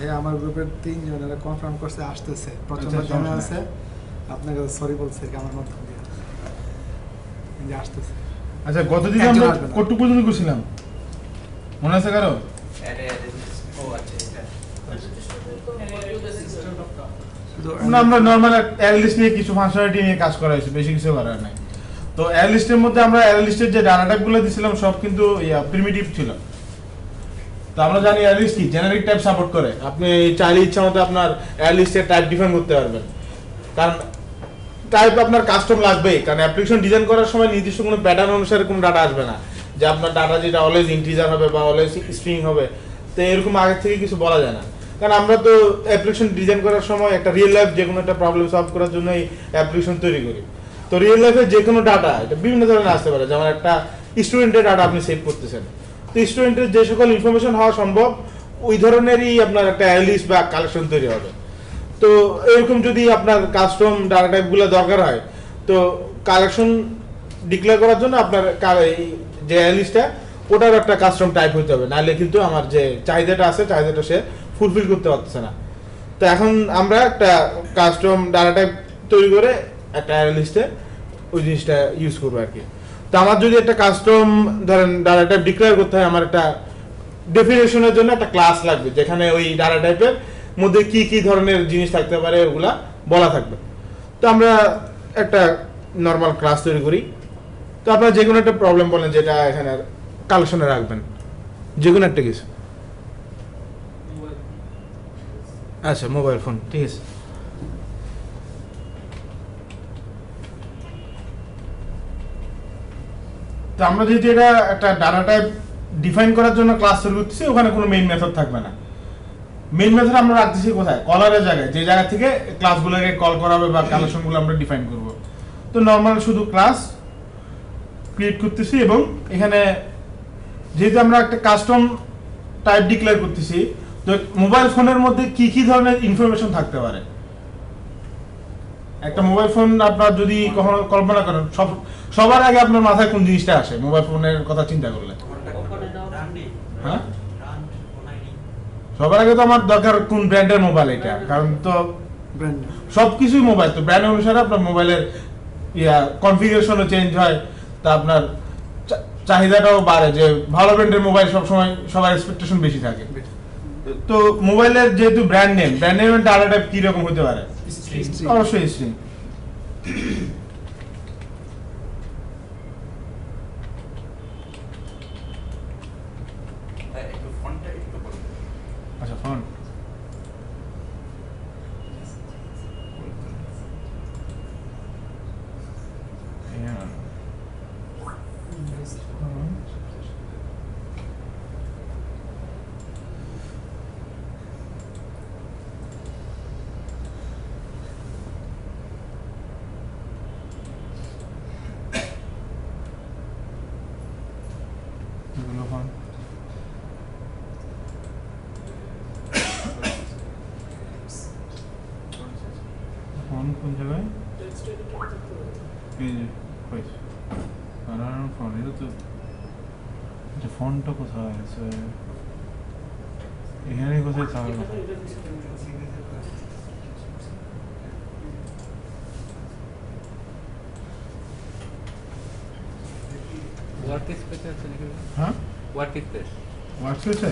ভাইয়া আমার গ্রুপের 3 জনেরা কনফার্ম করছে আসতেছে, প্রথমবার জানা আছে আপনাকে সরি বলছে কি আমার মাধ্যমে দিয়ে যে আসতেছে। আচ্ছা গতদিন আমরা কত পর্যন্ত করছিলাম মনে আছে কারো? আমরা নরমাল অ্যারে লিস্ট নিয়ে কিছু ফাংশনালিটি নিয়ে কাজ করা হয়েছে, বেশি কিছু করার নাই। তো অ্যারে লিস্টের মধ্যে আমরা অ্যারে লিস্টের যে ডাটা টাইপগুলো দিছিলাম সব কিন্তু প্রিমিটিভ ছিল। তো আমরা জানি অ্যারে লিস্ট কি জেনারিক টাইপ সাপোর্ট করে, আপনি চাইলে ইচ্ছা মতো আপনার অ্যারে লিস্টের টাইপ ডিফাইন করতে পারবেন, কারণ টাইপ আপনার কাস্টম লাগবেই, কারণ অ্যাপ্লিকেশন ডিজাইন করার সময় নির্দিষ্ট কোনো প্যাটার্ন অনুসারে কোনো ডাটা আসবে না যে আপনার ডাটা যেটা অলওয়েজ ইন্টিজার হবে বা অলওয়েজ স্ট্রিং হবে। তো এরকম আগে থেকে কিছু বলা যায় না, কারণ আমরা তো অ্যাপ্লিকেশন ডিজাইন করার সময় একটা রিয়েল লাইফ যে কোনো একটা প্রবলেম সলভ করার জন্য এই অ্যাপ্লিকেশন তৈরি করি। তো রিয়েল লাইফে যে কোনো ডাটা এটা বিভিন্ন ধরনের আসতে পারে, যেমন একটা স্টুডেন্টের ডাটা আপনি সেভ করতেছেন, তো স্টুডেন্টের যে সকল ইনফরমেশন হওয়া সম্ভব ওই ধরনেরই আপনার একটা অ্যারে লিস্ট বা কালেকশন তৈরি হবে। তো এরকম যদি আপনার কাস্টম ডাটা টাইপগুলো দরকার হয়, তো কালেকশন ডিক্লেয়ার করার জন্য আপনার যে অ্যারে লিস্টটা ওটার একটা কাস্টম টাইপ হতে হবে, নাহলে কিন্তু আমার যে চাহিদাটা আছে চাহিদাটা সে ফুলফিল করতে পারতেছে না। তো এখন আমরা একটা কাস্টম ডাটা টাইপ তৈরি করে একটা অ্যারে লিস্টে ওই জিনিসটা ইউজ করবো আর কি। তো আমার যদি একটা কাস্টম ধরেন ডাটা টাইপ ডিক্লেয়ার করতে হয়, আমার একটা ডেফিনেশনের জন্য একটা ক্লাস লাগবে যেখানে ওই ডাটা টাইপের মধ্যে কি কি ধরনের জিনিস থাকতে পারে ওগুলা বলা থাকবে। তো আমরা একটা নর্মাল ক্লাস তৈরি করি। তো আপনারা যে কোনো একটা প্রবলেম বলেন যেটা এখানে কালেকশনে রাখবেন, যে কোনো একটা কিছু। আচ্ছা মোবাইল ফোন, ঠিক আছে। তো আমরা যদি এটা একটা ডাটা টাইপ ডিফাইন করার জন্য ক্লাস তৈরি করতেছি, ওখানে কোনো মেইন মেথড থাকবে না। মেইন মেথড আমরা রাখতেছি কোথায়? কলারের জায়গায়, যে জায়গা থেকে ক্লাসগুলোকে কল করা হবে বা কালেকশনগুলো আমরা ডিফাইন করব। তো নর্মাল শুধু ক্লাস ক্রিয়েট করতেছি, এবং এখানে যেহেতু আমরা একটা কাস্টম টাইপ ডিক্লেয়ার করতেছি, তো মোবাইল ফোনের মধ্যে কি কি ধরনের ইনফরমেশন থাকতে পারে। একটা মোবাইল ফোন আপনার যদি কখনো কল্পনা করেন, সবার আগে আপনার মাথায় কোন জিনিসটা আসে মোবাইল ফোনের কথা চিন্তা করলে? হ্যাঁ, সবার আগে তো আমার দরকার কোন ব্র্যান্ডের মোবাইল এটা, কারণ তো সবকিছুই মোবাইল, তো ব্র্যান্ড অনুসারে আপনার মোবাইলের কনফিগারেশনও চেঞ্জ হয়, তা আপনার চাহিদাটাও বাড়ে, যে ভালো ব্র্যান্ডের মোবাইল সবসময় সবার এক্সপেকটেশন বেশি থাকে। তো মোবাইলের যেহেতু ব্র্যান্ড নেমের ডাটা টাইপ কি রকম হতে পারে? অবশ্যই স্ট্রিং। আচ্ছা ফন্ট, কোন জায়গায় ফোন, এটা তো ফোনটা কোথায় আছে? এখানে কোথায় থাকার কথা? ওয়ার্কস্পেসে আছে নাকি? হ্যাঁ, ওয়ার্কস্পেস ওয়ার্কস্পেসে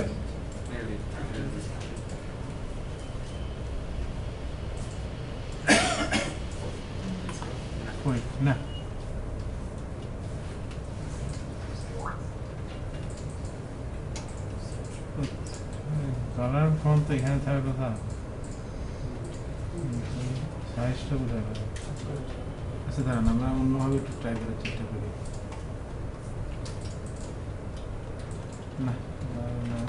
কই না, কালার ফোন তো এখানে থাকার কথা, সাইজটা কোথায় পাবো? আচ্ছা দাঁড়ান, আমরা অন্যভাবে একটু ট্রাই করার চেষ্টা করি। না না,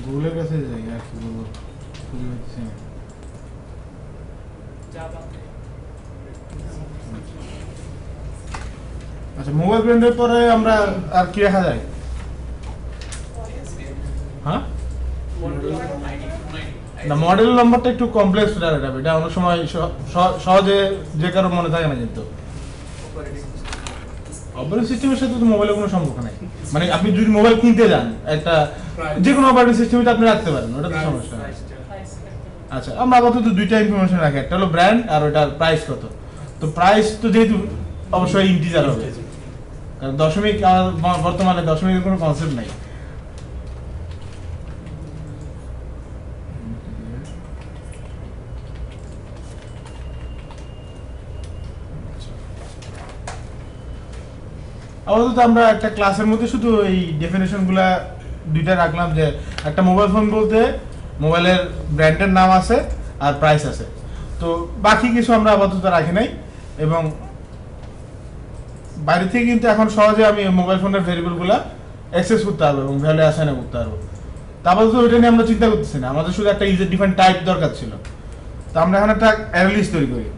গুগলের কাছে যাই, আর কি বলবো, খুঁজে পাচ্ছি না। আচ্ছা মোবাইল ব্র্যান্ডের পরে আমরা আর কি রাখা যায়? হ্যাঁ, না মডেল নাম্বারটা একটু কমপ্লেক্স ডাটা, এটা অনেক সময় সহজে যে কারো মনে থাকে না। কিন্তু অপারেটিং সিস্টেমের সাথে তো মোবাইলের কোনো সম্পর্ক নাই। মানে আপনি যদি মোবাইল কিনতে যান একটা যে কোনো অপারেটিং সিস্টেমে আপনি রাখতে পারেন, ওটা তো সমস্যা না। আচ্ছা, আমরা আপাতত দুইটা ইনফরমেশন রাখি, একটা হলো ব্র্যান্ড আর ওটার প্রাইস কত। তো প্রাইস তো যেহেতু অবশ্যই ইন্টিজার হবে, কারণ দশমিক বর্তমানে দশমিকের কোনো কনসেপ্ট নাই। আপাতত আমরা একটা ক্লাসের মধ্যে শুধু এই ডেফিনেশনগুলা দুইটা রাখলাম, যে একটা মোবাইল ফোন বলতে মোবাইলের ব্র্যান্ডের নাম আছে আর প্রাইস আছে। তো বাকি কিছু আমরা আপাতত রাখি নাই, এবং বাইরে থেকে কিন্তু এখন সহজে আমি মোবাইল ফোনের ভেরিয়েবলগুলা অ্যাক্সেস করতে পারবো এবং ভ্যালু অ্যাসাইন করতে পারবো। তা আপাতত ওইটা নিয়ে আমরা চিন্তা করতেছি না, আমাদের শুধু একটা ইউজার ডিফাইন টাইপ দরকার ছিল। তো আমরা এখন একটা অ্যারে লিস্ট তৈরি করি।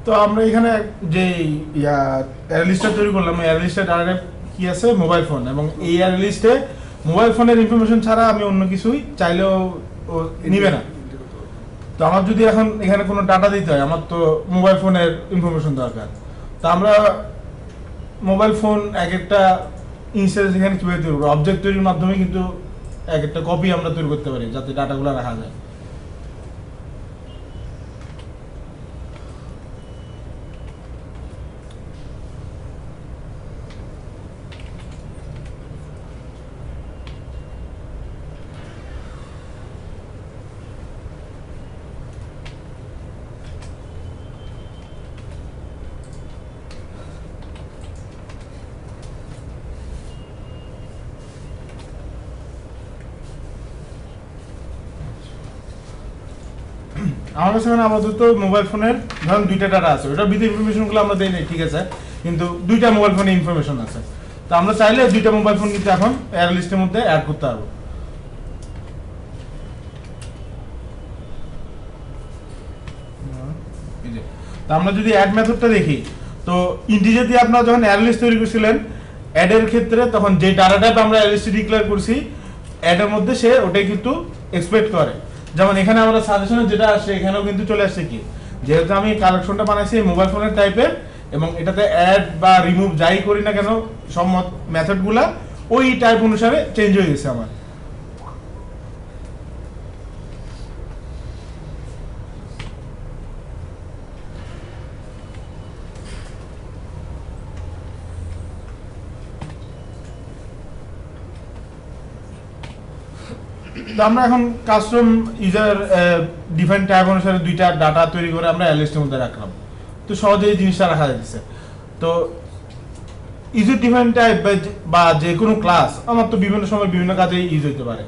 তো আমরা এখানে যে অ্যারে লিস্টটা তৈরি করলাম, অ্যারে লিস্টের ডাটা কি আছে, মোবাইল ফোন, এবং এই অ্যারে লিস্টে মোবাইল ফোনের ইনফরমেশন ছাড়া আমি অন্য কিছুই চাইলেও ও নিবে না। তো আমার যদি এখন এখানে কোনো ডাটা দিতে হয়, আমার তো মোবাইল ফোনের ইনফরমেশন দরকার। তো আমরা মোবাইল ফোন এক একটা ইনস্ট্যান্স এখানে কীভাবে তৈরি করবো, অবজেক্ট তৈরির মাধ্যমে কিন্তু এক একটা কপি আমরা তৈরি করতে পারি যাতে ডাটাগুলো রাখা যায়। আমার কাছে মানে আপাতত মোবাইল ফোনের ধরুন দুইটা ডাটা আছে, ওটার ভিতরে ইনফরমেশনগুলো আমরা দেই নাই, ঠিক আছে, কিন্তু দুইটা মোবাইল ফোনে ইনফরমেশন আছে। তো আমরা চাইলে দুইটা মোবাইল ফোন কিন্তু এখন অ্যারে লিস্টের মধ্যে অ্যাড করতে পারবো। তো আমরা যদি অ্যাড মেথডটা দেখি, তো ইন্টিজার দিয়ে আপনারা যখন অ্যারে লিস্ট তৈরি করছিলেন অ্যাড এর ক্ষেত্রে, তখন যে ডাটা টাইপ আমরা অ্যারে লিস্টে ডিক্লেয়ার করছি অ্যাড এর মধ্যে সে ওটাই কিন্তু এক্সপেক্ট করে। যেমন এখানে আমরা সাজেশনে যেটা আসছে এখানেও কিন্তু চলে আসছে কি, যেহেতু আমি কালেকশনটা বানাইছি মোবাইল ফোনের টাইপের, এবং এটাতে অ্যাড বা রিমুভ যাই করি না কেন সব মেথডগুলা ওই টাইপ অনুসারে চেঞ্জ হয়ে গেছে আমার। আমরা এখন কাস্টম ইউজার ডিফাইন টাইপ অনুসারে দুইটা ডাটা তৈরি করে আমরা অ্যারে লিস্টের মধ্যে রাখলাম। তো সহজে এই জিনিসটা রাখা যাচ্ছে। তো ইউজার ডিফাইন টাইপ বা যে কোনো ক্লাস আমার তো বিভিন্ন সময় বিভিন্ন কাজে ইউজ হতে পারে।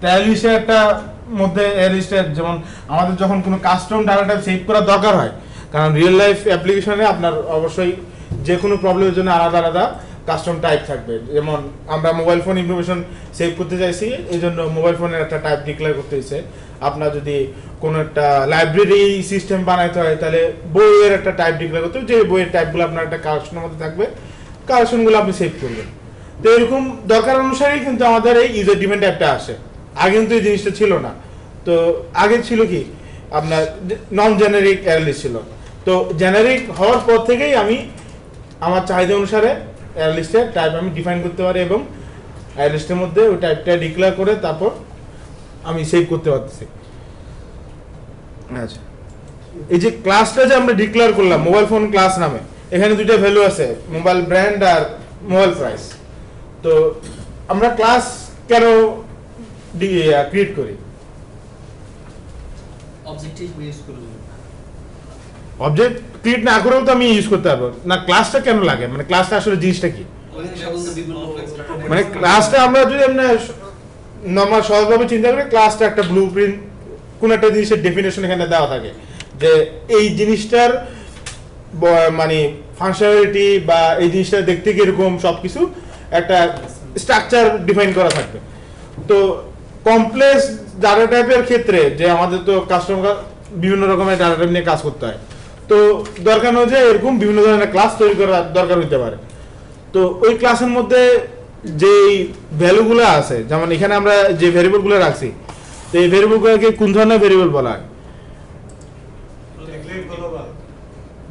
তো অ্যারে লিস্টের একটা মধ্যে অ্যারে লিস্টের যেমন আমাদের যখন কোনো কাস্টম ডাটা টাইপ সেভ করার দরকার হয়, কারণ রিয়েল লাইফ অ্যাপ্লিকেশনে আপনার অবশ্যই যে কোনো প্রবলেমের জন্য আলাদা আলাদা কাস্টম টাইপ থাকবে। যেমন আমরা মোবাইল ফোন ইনফরমেশন সেভ করতে চাইছি, এই জন্য মোবাইল ফোনের একটা টাইপ ডিক্লেয়ার করতে হয়েছে। আপনার যদি কোনো একটা লাইব্রেরি সিস্টেম বানাইতে হয় তাহলে বইয়ের একটা টাইপ ডিক্লেয়ার করতে হবে, যে বইয়ের টাইপগুলো আপনার একটা কালেকশনের মধ্যে থাকবে, কালেকশনগুলো আপনি সেভ করবেন। তো এরকম দরকার অনুসারেই কিন্তু আমাদের এই ইউজার ডিফাইন টাইপটা আসে। আগে কিন্তু এই জিনিসটা ছিল না। তো আগে ছিল কি আপনার নন জেনারিক অ্যারে লিস্ট ছিল। তো জেনারিক হওয়ার পর থেকেই আমি আমার চাহিদা অনুসারে অ্যারে লিস্টের টাইপ আমি ডিফাইন করতে পারি, এবং অ্যারে লিস্টের মধ্যে ওই টাইপটা ডিক্লেয়ার করে তারপর আমি সেভ করতে পারতেছি। আচ্ছা, এই যে ক্লাসটা যে আমরা ডিক্লেয়ার করলাম মোবাইল ফোন ক্লাস নামে, এখানে দুইটা ভ্যালু আছে, মোবাইল ব্র্যান্ড আর মোবাইল প্রাইস। তো আমরা ক্লাস কেন ক্রিয়েট করি? অবজেক্টিভ ইউজ করব অবজেক্ট ক্রিয়েট না করেও তো আমি ইউজ করতে পারবো না। ক্লাসটা কেন লাগে, মানে ক্লাসটা আসলে জিনিসটা কি? মানে ক্লাসটা আমরা যদি নর্মাল সহজভাবে চিন্তা করি, ক্লাসটা একটা ব্লুপ্রিন্ট, কোন একটা জিনিসের ডেফিনেশন এখানে দেওয়া থাকে যে এই জিনিসটার মানে ফাংশনালিটি বা এই জিনিসটা দেখতে কিরকম সবকিছু একটা স্ট্রাকচার ডিফাইন করা থাকবে। তো কমপ্লেক্স ডাটা টাইপের ক্ষেত্রে যে আমাদের তো কাস্টমার বিভিন্ন রকমের ডাটা টাইপ নিয়ে কাজ করতে হয়, তো দরকার অনুযায়ী এরকম বিভিন্ন ধরনের ক্লাস তৈরি করার দরকার হতে পারে। তো ওই ক্লাসের মধ্যে যেই ভ্যালুগুলো আছে, যেমন এখানে আমরা যে ভেরিয়েবলগুলো রাখছি, তো এই ভেরিয়েবলগুলোকে কোন ধরনের ভেরিয়েবল বলা হয়?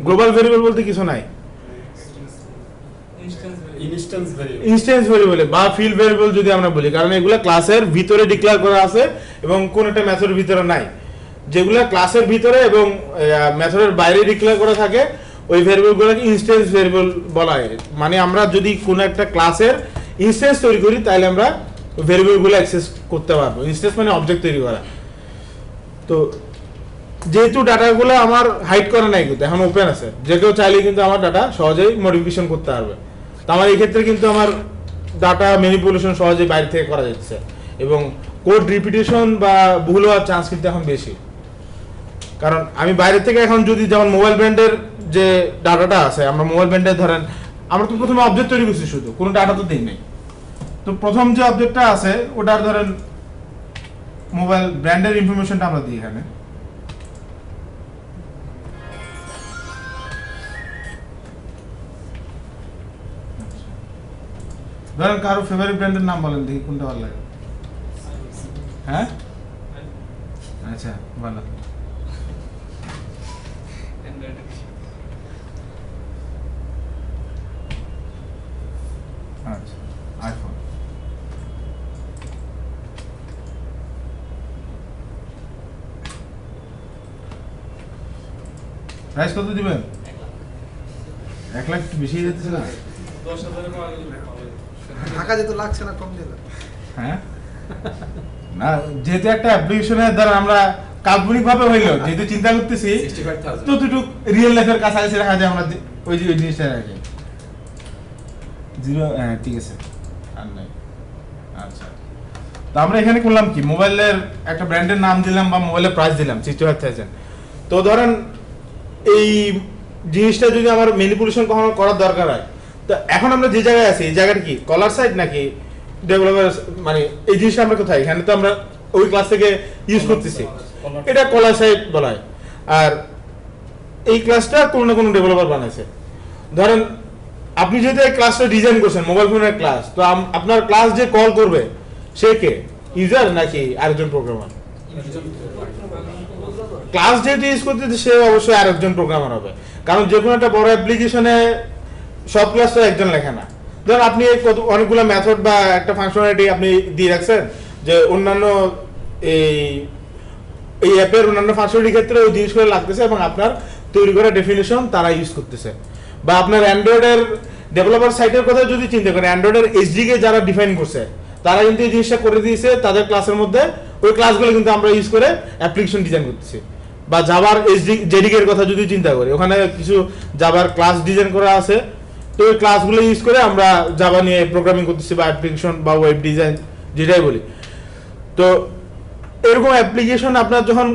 গ্লোবাল ভেরিয়েবল বলতে কিছু নাই, ইনস্ট্যান্স ভেরিয়েবল বা ফিল্ড ভেরিয়েবল যদি আমরা বলি, কারণ এগুলা ক্লাসের ভিতরে ডিক্লেয়ার করা আছে এবং কোন একটা মেথডের ভিতরে নাই। যেগুলা ক্লাসের ভিতরে এবং মেথডের বাইরে ডিক্লেয়ার করা থাকে ওই ভেরিয়েবলগুলোকে ইনস্ট্যান্স ভেরিয়েবল বলা হয়। মানে আমরা যদি কোনো একটা ক্লাসের ইনস্ট্যান্স তৈরি করি তাহলে আমরা ভেরিয়েবলগুলো অ্যাক্সেস করতে পারবো। ইনস্ট্যান্স মানে অবজেক্ট তৈরি করা। তো যেহেতু ডাটাগুলো আমার হাইড করা নাই, কিন্তু এখন ওপেন আছে, যে কেউ চাইলে কিন্তু আমার ডাটা সহজেই মডিফিকেশন করতে পারবে। তো আমার এই ক্ষেত্রে কিন্তু আমার ডাটা ম্যানিপুলেশন সহজেই বাইরে থেকে করা যাচ্ছে এবং কোড রিপিটেশন বা ভুল হওয়ার চান্স কিন্তু এখন বেশি। কারণ আমি বাইরে থেকে এখন যদি যেমন মোবাইল ব্র্যান্ডের যে ডাটাটা আছে, আমরা মোবাইল ব্র্যান্ডের ধরেন আমরা তো প্রথমে অবজেক্ট তৈরি করছি, শুধু কোনো ডাটা তো দিই নাই। তো প্রথম যে অবজেক্টটা আছে ওটার ধরেন মোবাইল ব্র্যান্ডের ইনফরমেশনটা আমরা দিই এখানে। ধরেন কারো ফেভারিট ব্র্যান্ডের নাম বলেন দেখি কোনটা ভালো লাগে। হ্যাঁ, আচ্ছা ভালো। আচ্ছা, আইফোন। প্রাইস কত দিবেন? 1 লাখ বেশি যাচ্ছে না? 10,000 ঢাকা যেতে লাগছে না, কম দিলে। হ্যাঁ না, যেহেতু একটা অ্যাপ্লিকেশনের দ্বারা আমরা কাল্পনিক ভাবে হইলো, যেহেতু চিন্তা করতেছি ততটুকু রিয়েল লাইফের কাছাকাছি রাখা যায়, আমরা ওই জিনিসটা রাখি। 0, হ্যাঁ ঠিক আছে, আর নাই। আচ্ছা, তো আমরা এখানে করলাম কি, মোবাইলের একটা ব্র্যান্ডের নাম দিলাম বা মোবাইলের প্রাইস দিলাম 65,000। তো ধরেন এই জিনিসটা যদি আমার ম্যানিপুলেশন কখনো করার দরকার হয়, তো এখন আমরা যে জায়গায় আছি, এই জায়গাটা কি কলার সাইড নাকি ডেভেলপার, মানে এই জিনিসটা আমরা কোথায়? এখানে তো আমরা ওই ক্লাস থেকে ইউজ করতেছি, এটা কলার সাইড বলা হয়। আর এই ক্লাসটা কোনো না কোনো ডেভেলপার বানাইছে। ধরেন আপনি যদি এই ক্লাসটা ডিজাইন করছেন, মোবাইল ফোনের ক্লাস, তো আপনার ক্লাস যে কল করবে সে কে, ইউজার নাকি আরেকজন প্রোগ্রামার? ক্লাস যেহেতু ইউজ করতেছে সে অবশ্যই আরেকজন প্রোগ্রামার হবে, কারণ যে কোনো একটা বড় অ্যাপ্লিকেশনে সব ক্লাস তো একজন লেখে না। ধরুন আপনি অনেকগুলো মেথড বা একটা ফাংশনালিটি আপনি দিয়ে রাখছেন যে অন্যান্য এই অ্যাপের অন্যান্য ফাংশনালিটির ক্ষেত্রে ওই জিনিসগুলো লাগতেছে এবং আপনার তৈরি করা ডেফিনেশন তারা ইউজ করতেছে। বা আপনার অ্যান্ড্রয়েডের ডেভেলপার সাইটের কথা যদি চিন্তা করেন, অ্যান্ড্রয়েডের এইচডিকে যারা ডিফাইন করছে তারা কিন্তু এই জিনিসটা করে দিয়েছে তাদের ক্লাসের মধ্যে। ওই ক্লাসগুলো কিন্তু আমরা ইউজ করে অ্যাপ্লিকেশন ডিজাইন করতেছি। বা জাভার জেডিকে এর কথা যদি চিন্তা করি, ওখানে কিছু জাভার ক্লাস ডিজাইন করা আছে, তো ওই ক্লাসগুলো ইউজ করে আমরা জাভা নিয়ে প্রোগ্রামিং করতেছি বা অ্যাপ্লিকেশন বা ওয়েব ডিজাইন যেটাই বলি। তো এরকম অ্যাপ্লিকেশন আপনার যখন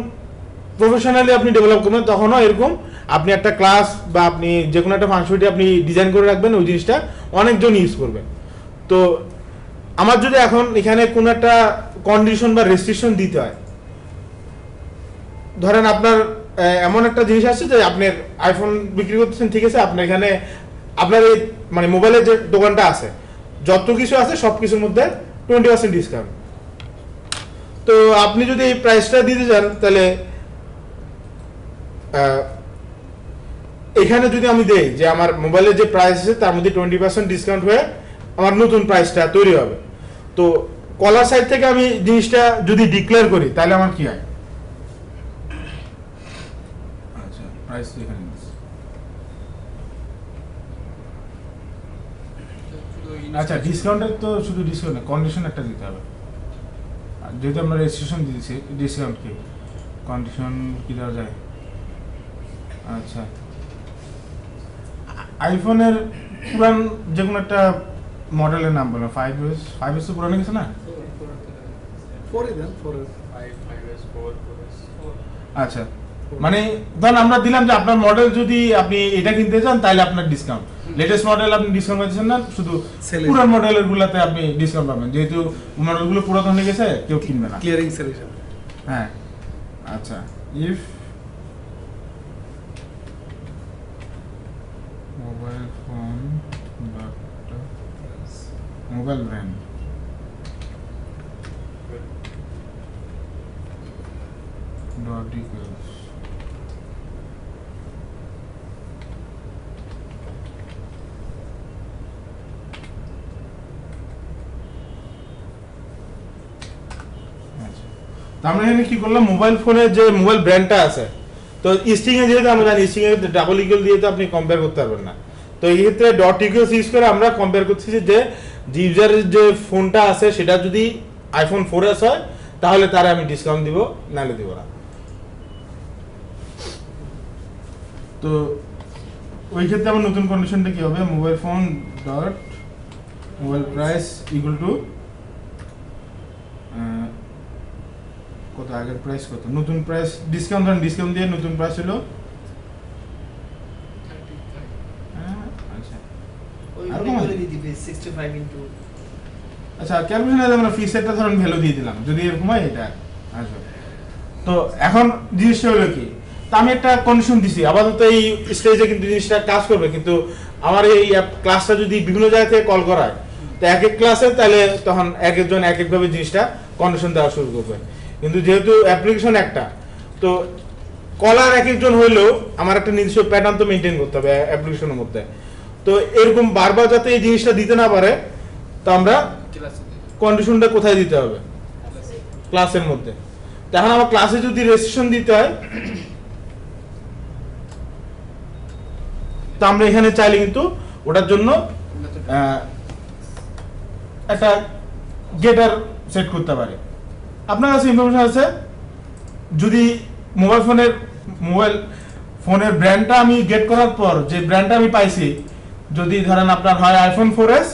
প্রফেশনালি আপনি ডেভেলপ করবেন, তখনও এরকম আপনি একটা ক্লাস বা আপনি যে কোনো একটা ফাংশনালিটি আপনি ডিজাইন করে রাখবেন, ওই জিনিসটা অনেকজন ইউজ করবেন। তো আমার যদি এখন এখানে কোনো একটা কন্ডিশন বা রেস্ট্রিকশন দিতে হয়, ধরেন আপনার এমন একটা জিনিস আছে যে আপনি আইফোন বিক্রি করতেছেন, ঠিক আছে, আপনার এখানে আপনার এই মানে মোবাইলের যে দোকানটা আছে যত কিছু আছে সব কিছুর মধ্যে 20% ডিসকাউন্ট। তো আপনি যদি এই প্রাইসটা দিতে চান, তাহলে এখানে যদি আমি দেই যে আমার মোবাইলের যে প্রাইস আছে তার মধ্যে 20% ডিসকাউন্ট হয়ে আমার নতুন প্রাইসটা তৈরি হবে, তো কলার সাইড থেকে আমি জিনিসটা যদি ডিক্লেয়ার করি তাহলে আমার কি হয়? আচ্ছা, প্রাইস তো এখানে আচ্ছা ডিসকাউন্টের তো শুধু ডিসকাউন্ট না, কন্ডিশন একটা দিতে হবে। আর যেহেতু আমরা রেজিস্ট্রেশন দিয়েছি, ডিসকাউন্ট কি কন্ডিশন কি দেওয়া যায়? আচ্ছা আইফোনের পুরান যে কোনো একটা মডেলের নাম বলো। 5S তো পুরানো গেছে না? 4 দেন 4 আচ্ছা মানে ধরুন আমরা দিলাম যে আপনার মডেল যদি আপনি এটা কিনতে চান তাহলে আপনার ডিসকাউন্ট, লেটেস্ট মডেল আপনি ডিসকাউন্ট পাচ্ছেন না, শুধু Sale পুরান মডেলের গুলাতে আপনি ডিসকাউন্ট পাবেন, যেহেতু মডেলগুলো পুরাতন হয়ে গেছে কেউ কিনবে না। ক্লিয়ারিং সেল হিসাবে। হ্যাঁ আচ্ছা if mobile phone mobile brand dot equals তো আমরা এখানে কি করলাম, মোবাইল ফোনের যে মোবাইল ব্র্যান্ডটা আছে, তো স্ট্রিং এ যেহেতু আমরা জানি স্ট্রিং এ ডাবল ইকুয়াল দিয়ে তো আপনি কম্পেয়ার করতে পারবেন না, তো এই ক্ষেত্রে ডট ইকুয়ালস ইউজ করে আমরা কম্পেয়ার করতেছি যে ইউজারের যে ফোনটা আছে সেটা যদি আইফোন 4S হয় তাহলে তারা আমি ডিসকাউন্ট দিব, নাহলে দিব না। তো ওই ক্ষেত্রে আমার নতুন কন্ডিশনটা কি হবে, mobile phone dot mobile price equal to কত আগের প্রাইস কত, নতুন প্রাইস ডিসকাউন্ট ধরেন, ডিসকাউন্ট দিয়ে নতুন প্রাইস হলো আচ্ছা আর কম বলে দিবে 65 ইনটু আচ্ছা ক্যালকুলেশনে আমরা ফি সেটটা ধরেন ভ্যালু দিয়ে দিলাম, যদি এরকম হয় এটা আচ্ছা। তো এখন জিনিসটা হলো কি, তো আমি একটা কন্ডিশন দিছি, আপাতত এই স্টেজে কিন্তু জিনিসটা কাজ করবে, কিন্তু আমার এই ক্লাসটা যদি বিভিন্ন জায়গা থেকে কল করায় তো এক এক ক্লাসে তাহলে তখন এক একজন এক একভাবে জিনিসটা কন্ডিশন দেওয়া শুরু করবে, কিন্তু যেহেতু অ্যাপ্লিকেশন একটা, তো কলার এক একজন হইলেও আমার একটা নির্দিষ্ট প্যাটার্ন তো মেনটেন করতে হবে অ্যাপ্লিকেশনের মধ্যে, তো এরকম বারবার যাতে এই জিনিসটা দিতে না পারে, তো আমরা কন্ডিশনটা কোথায় দিতে হবে, ক্লাসের মধ্যে। এখন আমার ক্লাসে যদি রেজিস্ট্রেশন দিতে হয় তো আমরা এখানে চাইলে কিন্তু ওটার জন্য একটা গেটার সেট করতে পারি। আপনার কাছে ইনফরমেশন আছে, যদি মোবাইল ফোনের ব্র্যান্ডটা আমি গেট করার পর যে ব্র্যান্ডটা আমি পাইছি, যদি ধরেন আপনার হয় আইফোন 4S,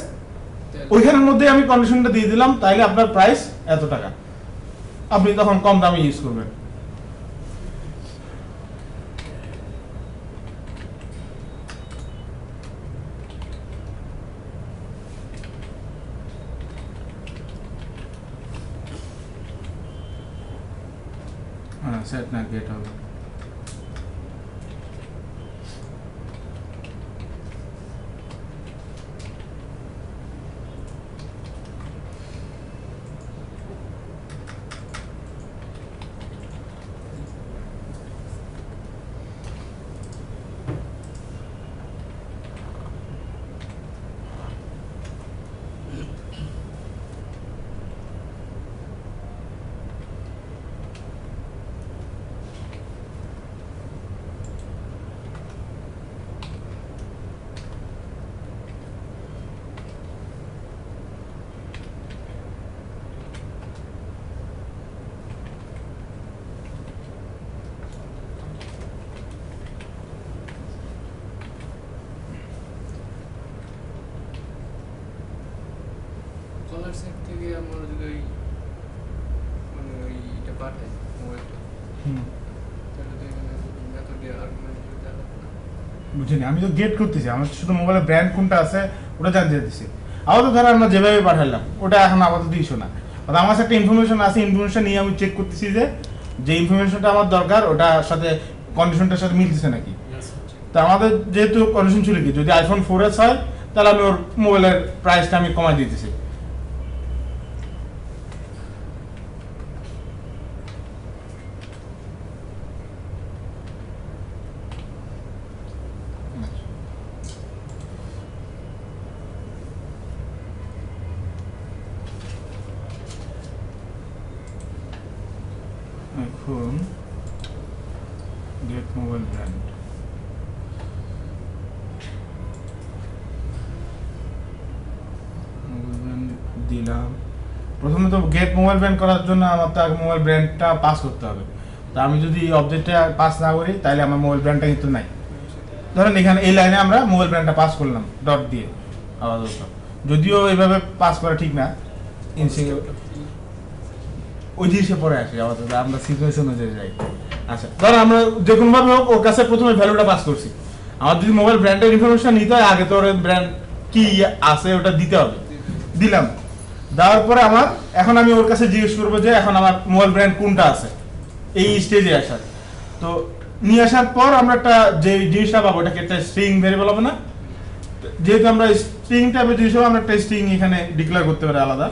ওইখানের মধ্যে আমি কন্ডিশনটা দিয়ে দিলাম, তাইলে আপনার প্রাইস এত টাকা, আপনি তখন কম দামে ইউজ করবেন। হ্যাঁ সেট না গেট হবে। কলার সেট থেকে আমরা যদি ওই মানে ওইটা পাঠাই মোবাইলটা, তাহলে তো এখানে মেথড দিয়ে আর্গুমেন্ট দিয়ে দেওয়া লাগবে না। বুঝিনি, আমি তো গেট করতেছি, আমার শুধু মোবাইলের ব্র্যান্ড কোনটা আছে ওটা জানতে দিচ্ছি। আপাতত ধর আমরা যেভাবে পাঠালাম ওটা এখন আপাতত ইস্যু না, আমার কাছে একটা ইনফরমেশন আছে, ইনফরমেশন নিয়ে আমি চেক করতেছি যে ইনফরমেশনটা আমার দরকার ওটার সাথে কন্ডিশনটার সাথে মিলতেছে নাকি। তো আমাদের যেহেতু কন্ডিশন ছিল কি, যদি আইফোন 4S হয় তাহলে আমি ওর মোবাইলের প্রাইসটা আমি কমাই দিতেছি। এখন গেট মোবাইল ব্র্যান্ড, প্রথমে তো গেট মোবাইল ব্র্যান্ড করার জন্য আমার তো আগে মোবাইল ব্র্যান্ডটা পাস করতে হবে। তো আমি যদি অবজেক্টটা পাস না করি তাহলে আমার মোবাইল ব্র্যান্ডটা কিন্তু নাই। ধরেন এখানে এই লাইনে আমরা মোবাইল ব্র্যান্ডটা পাস করলাম ডট দিয়ে আপাতত, যদিও এইভাবে পাস করা ঠিক না, ওই জিনিসে পরে আসি আপাতত, আমরা সিচুয়েশন অনুযায়ী যাই। আচ্ছা ধরো আমরা যে কোনোভাবে হোক ওর কাছে প্রথমে ভ্যালুটা পাস করছি। আমার যদি মোবাইল ব্র্যান্ডের ইনফরমেশন নিতে হয় আগে তো ওর ব্র্যান্ড কি আছে ওটা দিতে হবে, দিলাম। দেওয়ার পরে আমার এখন আমি ওর কাছে জিজ্ঞেস করবো যে এখন আমার মোবাইল ব্র্যান্ড কোনটা আছে এই স্টেজে আসার। তো নিয়ে আসার পর আমরা একটা যে জিনিসটা পাবো ওটাকে একটা স্ট্রিং ভেরিয়েবল হবে না, যেহেতু আমরা স্ট্রিং টাইপের জিনিস হবে আমরা একটা স্ট্রিং এখানে ডিক্লেয়ার করতে পারি আলাদা।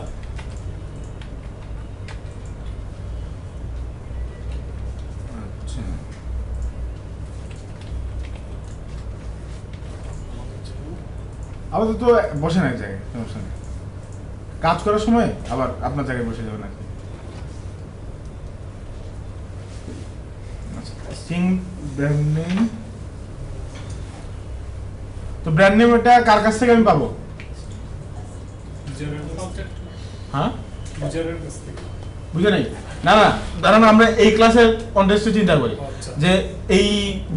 আপাতত বসে না এক জায়গায়, সমস্যা নেই, কাজ করার সময় আবার আপনার জায়গায় বসে যাবেন আর কি। স্ট্রিং ব্র্যান্ড নেম, তো ব্র্যান্ড নেম এটা কার কাছ থেকে আমি পাবো? হ্যাঁ বুঝে নাই না না, ধরেন আমরা এই ক্লাসের কনটেক্সটে চিন্তা করি যে এই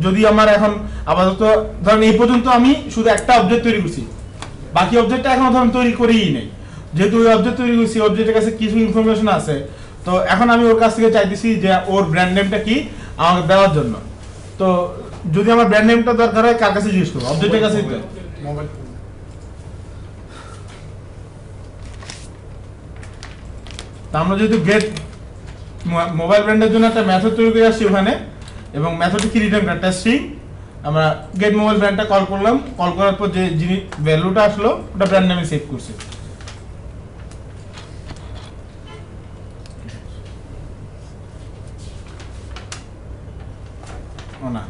যদি আমার এখন আপাতত ধরেন এই পর্যন্ত আমি শুধু একটা অবজেক্ট তৈরি করছি, বাকি অবজেক্টটা এখনো ধরেন তৈরি করেই নেই। যেহেতু ওই অবজেক্ট তৈরি করছি, অবজেক্টের কাছে কিছু ইনফরমেশন আছে, তো এখন আমি ওর কাছ থেকে চাইতেছি যে ওর ব্র্যান্ড নেমটা কি আমাকে দেওয়ার জন্য। তো যদি আমার ব্র্যান্ড নেমটা দরকার হয় কার কাছে জিজ্ঞেস করবো? অবজেক্টের কাছে। তা আমরা যেহেতু গেট মোবাইল ব্র্যান্ডের জন্য একটা মেথড তৈরি করে আসছি ওখানে, এবং মেথডে কি রিটার্ন একটা স্ট্রিং, আমরা গেট মোবাইল ব্র্যান্ডটা কল করলাম, কল করার পর যে জিনিস ভ্যালুটা আসলো ওটা ব্র্যান্ড নেমে সেভ করছি। ও না,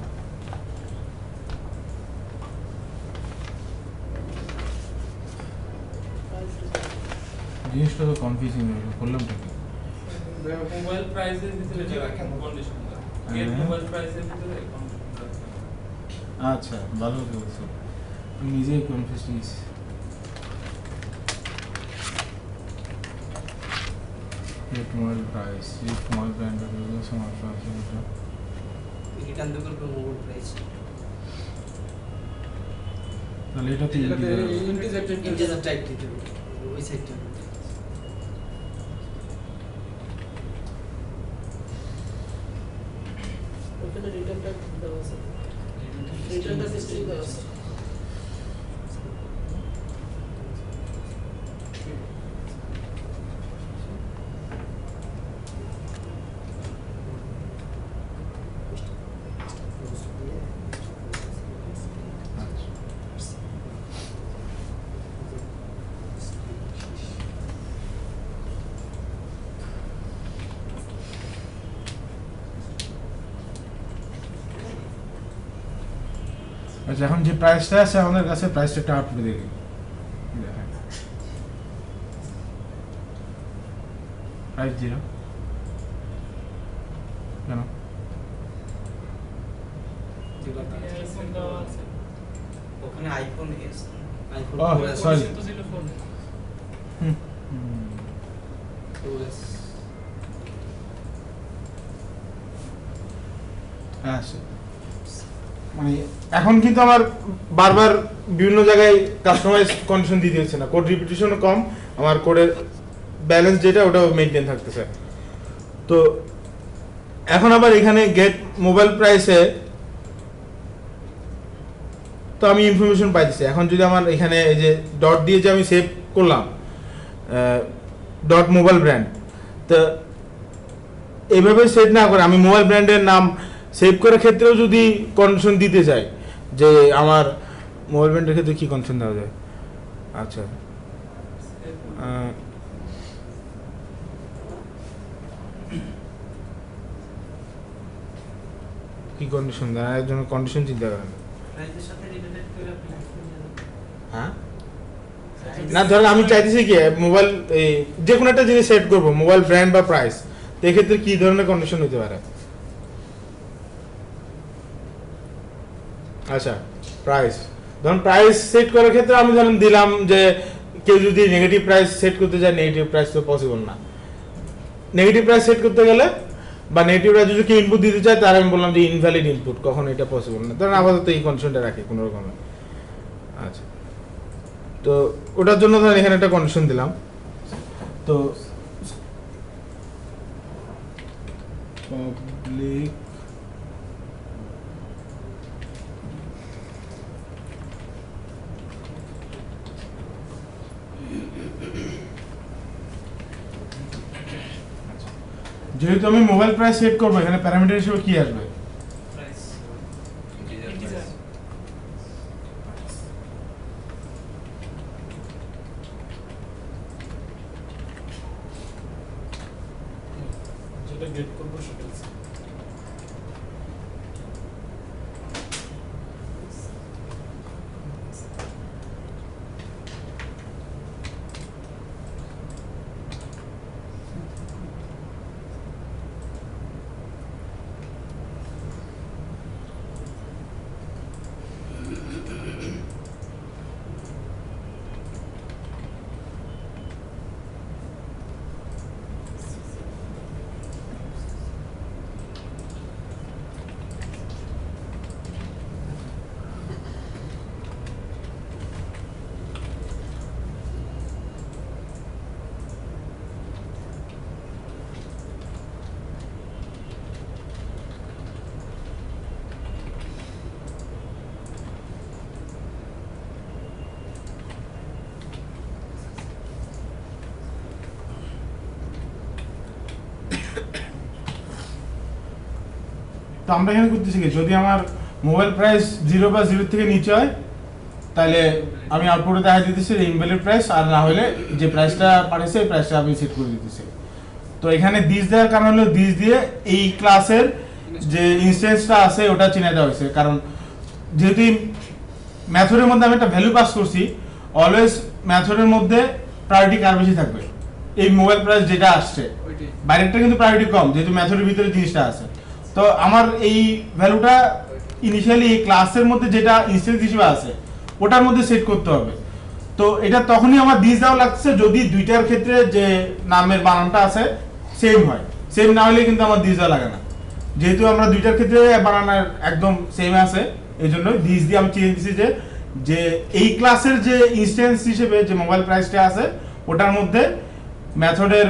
জিনিসটা তো কনফিউজিং করলাম কি মোবাইল প্রাইসের ভিতরে যারা কন্ডিশন দাও, গেট মোবাইল প্রাইসের ভিতরে কন্ডিশন। আচ্ছা ভালো বলছো, আমি নিজেই কনফিউজ হয়েছি। Get mobile price, get mobile brand সমস্যা আছে এটা রিটার্ন তো করব মোবাইল প্রাইস, তাহলে এটা তো ইন্টিজার টাইপ দিতে হবে ওই সাইডটা। ওখানে রিটার্ন টাইপ দেওয়া আছে, রিটার্ন টাইপ স্ট্রিং দেওয়া আছে। আচ্ছা এখন যে প্রাইসটা আছে আমাদের কাছে, প্রাইসটা একটা আউটপুট দেখি। প্রাইস 0 কেন? ওখানে আইফোন এস, আইফোন সরি তো ছিল ফোন ওএস। আচ্ছা মানে এখন কিন্তু আমার বারবার বিভিন্ন জায়গায় কাস্টমাইজ কন্ডিশন দিতে হচ্ছে না, কোড রিপিটিশনও কম, আমার কোডের ব্যালেন্স যেটা ওটাও মেইনটেইন থাকতেছে। তো এখন আবার এখানে গেট মোবাইল প্রাইসে তো আমি ইনফরমেশন পাইতেছি। এখন যদি আমার এখানে এই যে ডট দিয়ে যে আমি সেভ করলাম ডট মোবাইল ব্র্যান্ড, তো এইভাবে সেট না করে আমি মোবাইল ব্র্যান্ডের নাম সেভ করার ক্ষেত্রেও যদি কন্ডিশন দিতে চাই যে আমার মোবাইল ব্র্যান্ডের ক্ষেত্রে কি কন্ডিশন দেওয়া যায়? আচ্ছা কি কন্ডিশন দেয়? একজন কন্ডিশন চিন্তা করেন। প্রাইসের সাথে রিলেটেড করে আপনি হ্যাঁ না ধরেন আমি চাইতেছি কি মোবাইল যে কোনো একটা জিনিস সেট করবো, মোবাইল ব্র্যান্ড বা প্রাইস, তো এক্ষেত্রে কি ধরনের কন্ডিশন হতে পারে? আচ্ছা প্রাইস, ধরুন প্রাইস সেট করার ক্ষেত্রে আমি ধরেন দিলাম যে কেউ যদি নেগেটিভ প্রাইস সেট করতে চায়, নেগেটিভ প্রাইস তো পসিবল না, নেগেটিভ প্রাইস সেট করতে গেলে বা নেগেটিভ প্রাইস যদি কেউ ইনপুট দিতে চায় তার আমি বললাম যে ইনভ্যালিড ইনপুট, কখন এটা পসিবল না। ধরেন আপাতত এই কন্ডিশনটা রাখি কোনো রকমে। আচ্ছা, তো ওটার জন্য ধরেন এখানে একটা কন্ডিশন দিলাম। তো পাবলিক যেহেতু আমি মোবাইল প্রাইস সেট করবো, এখানে প্যারামিটার হিসেবে কি আসবে? Price Integer integer price. যেটা গেট করব সেটা তো আমরা এখানে করতেছি কি, যদি আমার মোবাইল প্রাইস 0 বা 0 থেকে নিচে হয় তাহলে আমি আউটপুটে দেখা দিতেছি ইনভ্যালিড প্রাইস, আর না হলে যে প্রাইসটা পাঠাইছে এই প্রাইসটা আমি সেট করে দিতেছি। তো এখানে দিস দেওয়ার কারণ হলো দিস দিয়ে এই ক্লাসের যে ইনস্ট্যান্সটা আছে ওটা চিনে দেওয়া হয়েছে। কারণ যেহেতু মেথডের মধ্যে আমি একটা ভ্যালু পাস করছি, অলওয়েজ মেথডের মধ্যে প্রায়োরিটি কার বেশি থাকবে? এই মোবাইল প্রাইস যেটা আসছে, ওইটাই। বাইরেরটা কিন্তু প্রায়োরিটি কম যেহেতু মেথডের ভিতরে জিনিসটা আছে। তো আমার এই ভ্যালুটা ইনিশিয়ালি এই ক্লাসের মধ্যে যেটা ইনস্ট্যান্স হিসেবে আছে ওটার মধ্যে সেট করতে হবে। তো এটা তখনই আমার দিস দেওয়া লাগছে যদি দুইটার ক্ষেত্রে যে নামের বানানটা আছে সেম হয়, সেম না হলে কিন্তু আমার দিস দেওয়া লাগে না। যেহেতু আমরা দুইটার ক্ষেত্রে বানানোর একদম সেম আছে এই জন্য দিস দিয়ে আমি চেঞ্জ দিচ্ছি যে এই ক্লাসের যে ইনস্ট্যান্স হিসেবে যে মোবাইল প্রাইসটা আছে ওটার মধ্যে মেথডের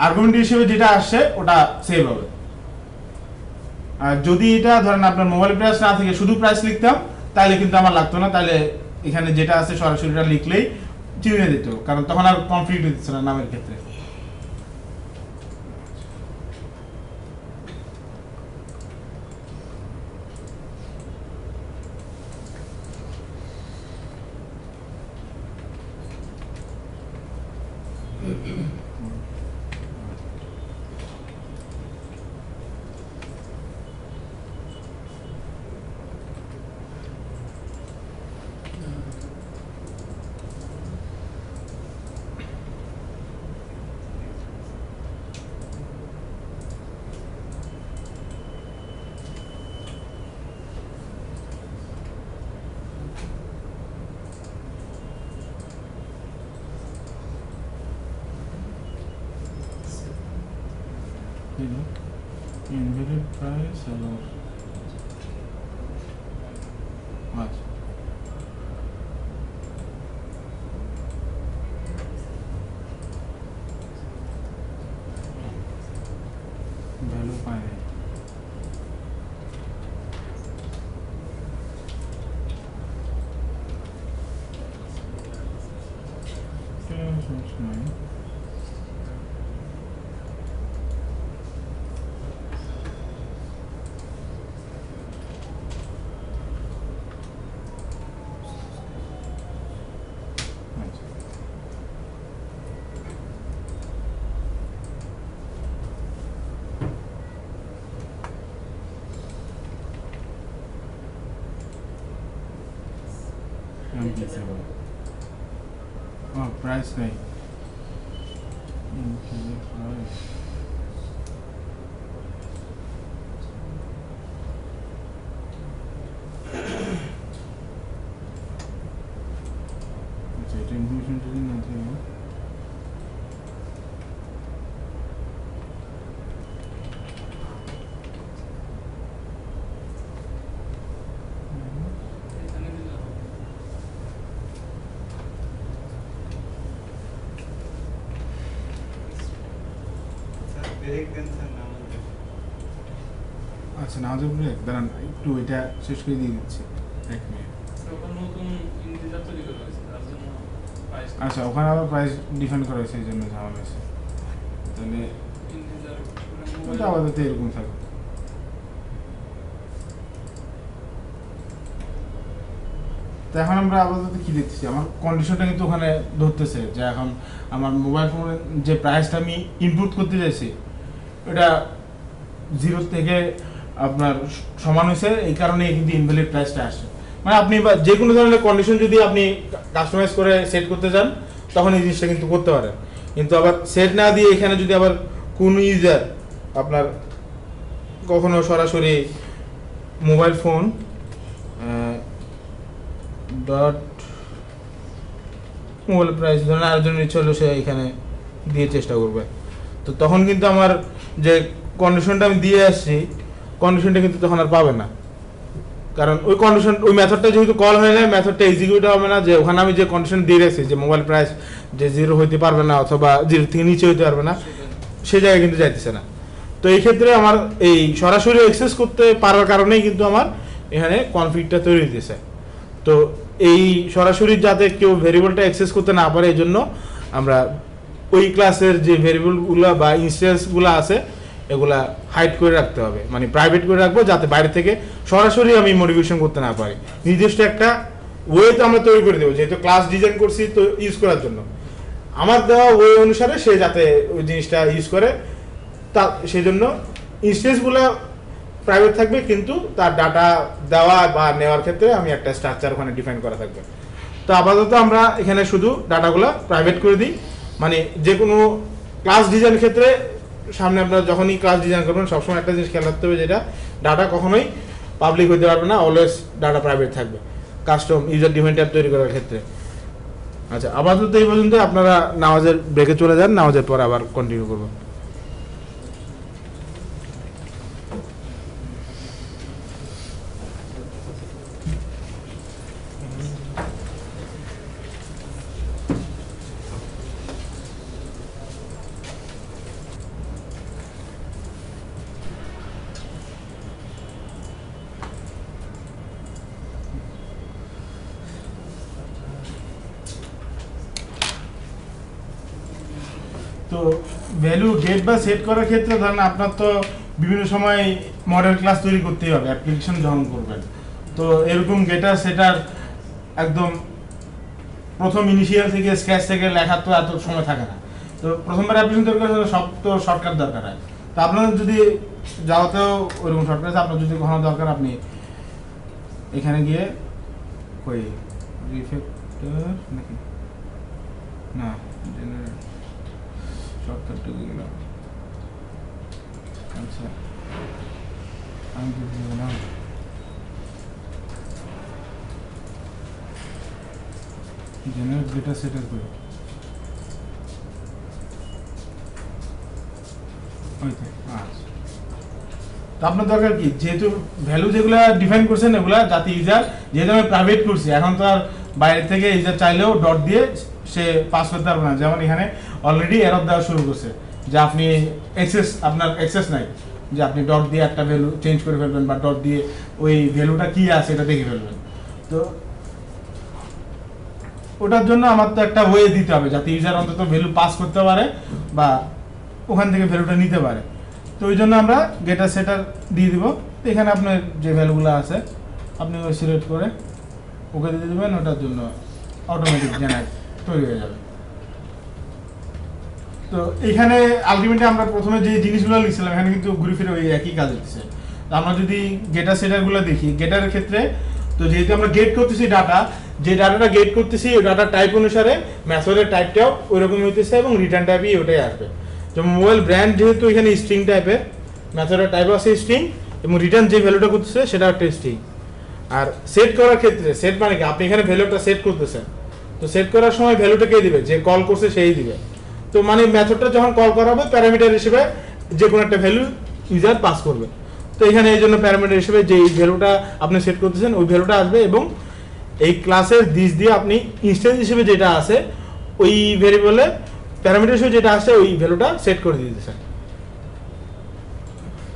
আর্গুমেন্ট হিসেবে যেটা আসছে ওটা সেভ হবে। আর যদি এটা ধরেন আপনার মোবাইল প্রাইস না থেকে শুধু প্রাইস লিখতাম তাহলে কিন্তু আমার লাগতো না, তাহলে এখানে যেটা আছে সরাসরি এটা লিখলেই চিনে দিত, কারণ তখন আর কনফ্লিক্ট হচ্ছে না নামের ক্ষেত্রে। ইনভ্যালিড প্রাইস আবার আচ্ছা ভ্যালু পাই নাই। সমস্যা নাই। প্রাইস নেই, আচ্ছা এটা ইনফরমেশন যদি না থাকে আচ্ছা নামাজের ব্রেক দাঁড়ান একটু এটা শেষ করে দিয়ে দিচ্ছি 1 মিনিট। আচ্ছা ওখানে আবার প্রাইস ডিফাইন করা হয়েছে এই জন্য ঝামেলা হয়েছে, তাহলে ওটা আপাতত এরকম থাকবে। তো এখন আমরা আপাতত কি দেখতেছি, আমার কন্ডিশনটা কিন্তু ওখানে ধরতেছে যে এখন আমার মোবাইল ফোনের যে প্রাইসটা আমি ইনপুট করতে চাইছি ওটা 0 থেকে আপনার সমান হয়েছে, এই কারণে কিন্তু ইনভ্যালিড প্রাইসটা আসে। মানে আপনি বা যে কোনো ধরনের কন্ডিশন যদি আপনি কাস্টমাইজ করে সেট করতে চান তখন এই জিনিসটা কিন্তু করতে পারেন, কিন্তু আবার সেট না দিয়ে এখানে যদি আবার কোন ইউজার আপনার কখনো সরাসরি mobile phone dot mobile price ধরেন আরেকজনের ইচ্ছা হলো সে এখানে দিয়ে চেষ্টা করবে, তো তখন কিন্তু আমার যে কন্ডিশনটা আমি দিয়ে আসছি কন্ডিশনটা কিন্তু তখন আর পাবে না, কারণ ওই কন্ডিশন ওই মেথডটা যেহেতু কল হয়ে যায় মেথডটা এক্সিকিউট হবে না, যে ওখানে আমি যে কন্ডিশন দিয়ে রাখছি যে মোবাইল প্রাইস যে 0 হইতে পারবে না অথবা 0 থেকে নিচে হইতে পারবে না সেই জায়গায় কিন্তু যাইতেছে না। তো এই ক্ষেত্রে আমার এই সরাসরি অ্যাক্সেস করতে পারার কারণেই কিন্তু আমার এখানে কনফ্লিক্টটা তৈরি হইতেছে। তো এই সরাসরি যাতে কেউ ভেরিয়েবলটা অ্যাক্সেস করতে না পারে এই জন্য আমরা ওই ক্লাসের যে ভেরিয়েবলগুলো বা ইনস্ট্যান্সগুলো আছে এগুলা হাইড করে রাখতে হবে, মানে প্রাইভেট করে রাখবো যাতে বাইরে থেকে সরাসরি আমি মডিফিকেশন করতে না পারি। নির্দিষ্ট একটা ওয়ে তো আমরা তৈরি করে দেবো, যেহেতু ক্লাস ডিজাইন করছি তো ইউজ করার জন্য আমার দেওয়া ওয়ে অনুসারে সে যাতে ওই জিনিসটা ইউজ করে, তা সেই জন্য ইনস্ট্যান্সগুলো প্রাইভেট থাকবে কিন্তু তার ডাটা দেওয়া বা নেওয়ার ক্ষেত্রে আমি একটা স্ট্রাকচার ওখানে ডিফাইন করা থাকবে। তো আপাতত আমরা এখানে শুধু ডাটাগুলো প্রাইভেট করে দিই, মানে যে কোনো ক্লাস ডিজাইন ক্ষেত্রে সামনে আপনারা যখনই ক্লাস ডিজাইন করবেন সবসময় একটা জিনিস খেয়াল রাখতে হবে, যেটা ডাটা কখনোই পাবলিক হতে পারবে না, অলওয়েজ ডাটা প্রাইভেট থাকবে কাস্টম ইউজার ডিফাইন ট্যাব তৈরি করার ক্ষেত্রে। আচ্ছা আপাতত এই পর্যন্ত, আপনারা নামাজের ব্রেকে চলে যান, নামাজের পর আবার কন্টিনিউ করবো। তো ভ্যালু গেট বা সেট করার ক্ষেত্রে ধরেন আপনার তো বিভিন্ন সময় মডেল ক্লাস তৈরি করতেই হবে অ্যাপ্লিকেশন যখন করবেন, তো এরকম গেটার সেটার একদম প্রথম ইনিশিয়াল থেকে স্ক্র্যাচ থেকে লেখার তো এত সময় থাকে না, তো প্রথমবার অ্যাপ্লিকেশন তৈরি করার সব তো শর্টকাট দরকার হয়। তো আপনাদের যদি যাওয়াতেও ওইরকম শর্টকাট আছে, আপনার যদি কখনো দরকার আপনি এখানে গিয়ে ওই রিফ্যাক্টর নাকি না জেনারেট শর্টকাট ঢুকে গেলাম। আচ্ছা আমি ঢুকে গেলাম, জেনারেট ডেটা সেটের করে আচ্ছা। তো আপনার দরকার কি, যেহেতু ভ্যালু যেগুলো ডিফাইন করছেন এগুলা যাতে ইউজার, যেহেতু আমি প্রাইভেট করছি এখন তো আর বাইরে থেকে ইউজার চাইলেও ডট দিয়ে সে পাস করতে পারবে না, যেমন এখানে অলরেডি এরর দেওয়া শুরু করছে যে আপনি আপনার অ্যাক্সেস নাই, যে আপনি ডট দিয়ে একটা ভ্যালু চেঞ্জ করে ফেলবেন বা ডট দিয়ে ওই ভ্যালুটা কি আছে এটা দেখে ফেলবেন। তো ওটার জন্য আমার তো একটা ওয়ে দিতে হবে যাতে ইউজার অন্তত ভ্যালু পাস করতে পারে বা ওখান থেকে ভ্যালুটা নিতে পারে। তো ওই জন্য আমরা গেটার সেটার দিয়ে দিব, তো এখানে আপনার যে ভ্যালুগুলো আছে আপনি ওই সিলেক্ট করে ওকে দিয়ে দেবেন, ওটার জন্য অটোমেটিক জেনারেট তৈরি হয়ে যাবে। তো এখানে আলটিমেটলি আমরা প্রথমে যে জিনিসগুলো লিখছিলাম এখানে কিন্তু ঘুরে ফিরে ওই একই কাজ হচ্ছে। তো আমরা যদি গেটার সেটারগুলো দেখি, গেটারের ক্ষেত্রে তো যেহেতু আমরা গেট করতেছি ডাটা, যে ডাটাটা গেট করতেছি ওই ডাটা টাইপ অনুসারে মেথডের টাইপটাও ওই রকম হইতেছে এবং রিটার্ন টাইপই ওটাই আসবে। যেমন মোবাইল ব্র্যান্ড যেহেতু এখানে স্ট্রিং টাইপের, মেথডের টাইপ আছে স্ট্রিং এবং রিটার্ন যে ভ্যালুটা করতেছে সেটা একটা স্ট্রিং। আর সেট করার ক্ষেত্রে সেট মানে কি, আপনি এখানে ভ্যালুটা সেট করতেছেন, তো সেট করার সময় ভ্যালুটা কে দিবে, যে কল করছে সেই দিবে। তো মানে মেথডটা যখন কল করা হবে প্যারামিটার হিসেবে যে কোনো একটা ভ্যালু ইউজার পাস করবে। তো এখানে এই জন্য প্যারামিটার হিসেবে যে ভ্যালুটা আপনি সেট করতেছেন ওই ভ্যালুটা আসবে এবং এই ক্লাসের দিস দিয়ে আপনি ইনস্ট্যান্স হিসেবে যেটা আছে ওই ভেরিয়েবলে প্যারামিটার হিসেবে যেটা আছে ওই ভ্যালুটা সেট করে দিতেছেন।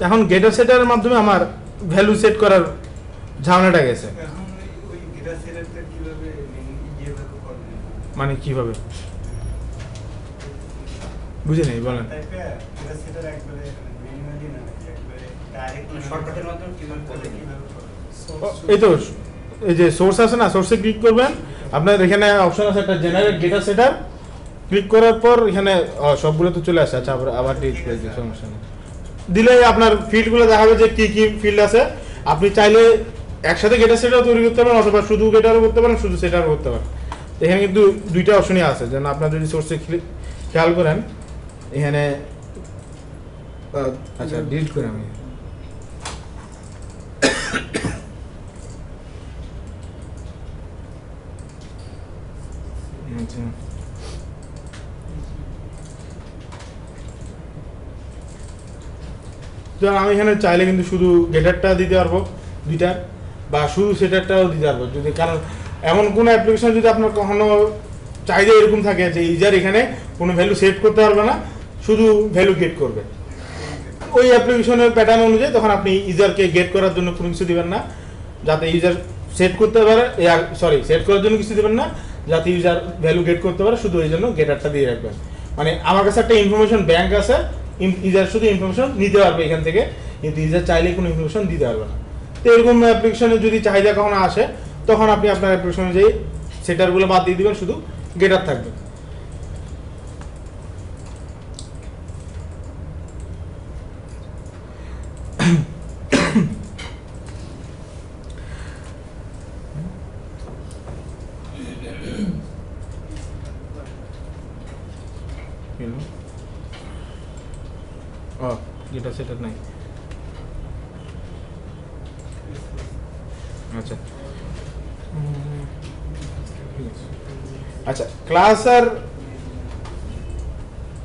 এখন গেটার সেটারের মাধ্যমে আমার ভ্যালু সেট করার ঝামেলাটা গেছে। এখন ওই গেটার সেটারটা কিভাবে ইয়েভাবে করবেন? মানে কিভাবে বুঝে নেই বলেন। টাইপে গেটার সেটার একবারে ম্যানুয়ালি না একবারে ডাইরেক্ট শর্টকাটের মাধ্যমে কিভাবে করবেন? কিভাবে করবেন? এই তো এই যে সোর্স আছে না, সোর্সে ক্লিক করবেন, আপনার এখানে অপশন আছে একটা জেনারেট গেটার সেটার, ক্লিক করার পর এখানে সবগুলো তো চলে আসে। আচ্ছা আবার ঠিক করে দিই, সমস্যা নেই। দিলে আপনার ফিল্ডগুলো দেখাবে যে কি কি ফিল্ড আছে। আপনি চাইলে একসাথে গেটার সেটারও তৈরি করতে পারেন, অথবা শুধু গেটারও করতে পারেন, শুধু সেটারও করতে পারেন। এখানে কিন্তু দুইটা অপশনই আছে, যেন আপনার যদি সোর্সে খেয়াল করেন এখানে আচ্ছা ডিলিট করে আমি আচ্ছা আমি এখানে চাইলে কিন্তু শুধু গেটারটা দিতে পারবো দুইটার, বা শুধু সেটারটাও দিতে পারবো যদি, কারণ এমন কোনো অ্যাপ্লিকেশন যদি আপনার কখনো চাহিদা এরকম থাকে যে ইউজার এখানে কোনো ভ্যালু সেট করতে পারবে না, শুধু ভ্যালু গেট করবে ওই অ্যাপ্লিকেশনের প্যাটার্ন অনুযায়ী, তখন আপনি ইউজারকে গেট করার জন্য কোনো কিছু দিবেন না, যাতে ইউজার সেট করতে পারে, সেট করার জন্য কিছু দিবেন না, যাতে ইউজার ভ্যালু গেট করতে পারে, শুধু ওই জন্য গেটারটা দিয়ে রাখবেন। মানে আমার কাছে একটা ইনফরমেশন ব্যাংক আছে, ইউজার শুধু ইনফরমেশন নিতে পারবে এখান থেকে, কিন্তু ইউজার চাইলে কোনো ইনফরমেশন দিতে পারবে না। তো এরকম অ্যাপ্লিকেশনে যদি চাহিদা কখনো আসে, তখন আপনি আপনার অ্যাপ্লিকেশন অনুযায়ী সেটারগুলো বাদ দিয়ে দিবেন, শুধু গেটার থাকবে। গেটার সেটার নাই। আচ্ছা আচ্ছা ক্লাস আর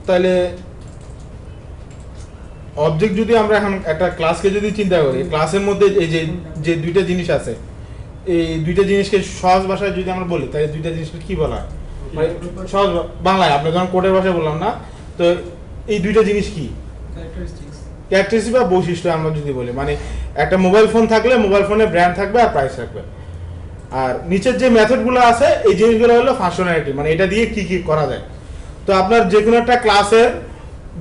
তাহলে অবজেক্ট যদি আমরা এখন একটা ক্লাসকে যদি চিন্তা করি, ক্লাসের মধ্যে এই যে দুইটা জিনিস আছে, এই দুইটা জিনিসকে সহজ ভাষায় যদি আমরা বলি, তাহলে দুইটা জিনিসকে কি বলা হয়? মানে সহজ বাংলায়, আপনি যখন কোডের ভাষায় বললাম না, তো এই দুইটা জিনিস কি? ক্যারেক্টারিস্টিক বা বৈশিষ্ট্য আমরা যদি বলি, মানে একটা মোবাইল ফোন থাকলে মোবাইল ফোনের ব্র্যান্ড থাকবে আর প্রাইস থাকবে, আর নিচের যে মেথডগুলো আছে এই জিনিসগুলো হলো ফাংশনালিটি, মানে এটা দিয়ে কি কি করা যায়। তো আপনার যে কোনো একটা ক্লাসের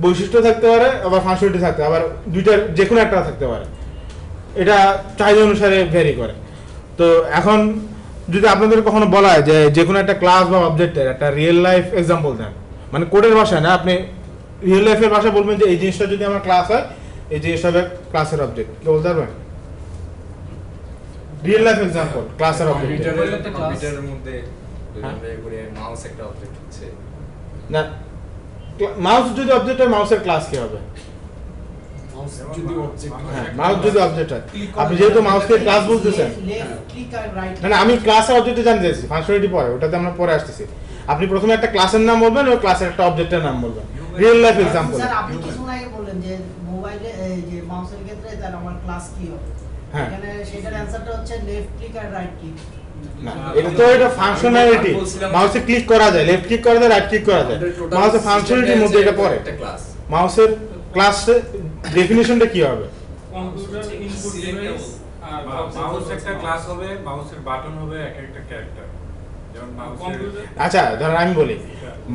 বৈশিষ্ট্য থাকতে পারে, আবার ফাংশনালিটি থাকতে, আবার দুইটার যে কোনো একটা থাকতে পারে, এটা চাহিদা অনুসারে ভ্যারি করে। তো এখন যদি আপনাদের কখনো বলা হয় যে কোনো একটা ক্লাস বা অবজেক্টের একটা রিয়েল লাইফ এক্সাম্পল দেন, মানে কোডের ভাষায় না, আপনি রিয়েল লাইফের ভাষায় বলবেন যে এই জিনিসটা যদি আমার ক্লাস হয়, এই জিনিসটা হবে ক্লাসের অবজেক্ট, কি বলতে পারবেন? রিয়েল লাইফ এক্সাম্পল ক্লাসের অবজেক্ট। কম্পিউটারের মধ্যে আমরা করে মাউস একটা অবজেক্ট হচ্ছে না, মাউস যদি অবজেক্ট হয়, মাউসের ক্লাস কি হবে? হ্যাঁ, মাউস যদি অবজেক্ট হয়, আপনি যেহেতু মাউসকে ক্লাস বলতেছেন, না আমি ক্লাসের অবজেক্টে জানতে চাইছি, ফাংশনালিটি পরে, ওটাতে আমরা পরে আসতেছি। আপনি প্রথমে একটা ক্লাসের নাম বলবেন, ওই ক্লাসের একটা অবজেক্টের নাম বলবেন। Real life example. স্যার আপনি কিছুক্ষণ আগে বললেন যে মোবাইলে যে মাউসের ক্ষেত্রে তাহলে আমার ক্লাস কি হবে? হ্যাঁ, এখানে সেটার অ্যানসারটা হচ্ছে লেফট ক্লিক আর রাইট ক্লিক। না এটা তো এটা ফাংশনালিটি, মাউসে ক্লিক করা যায়, লেফট ক্লিক করা যায়, রাইট ক্লিক করা যায়, মাউসের ফাংশনালিটির মধ্যে এটা পড়ে। মাউসের ক্লাস ডেফিনিশনটা কি হবে? কম্পিউটার ইনপুট ডিভাইস আর মাউস একটা ক্লাস হবে, মাউসের বাটন হবে এক একটা ক্যারেক্টার, যেমন মাউসের। আচ্ছা ধরেন আমি বলি,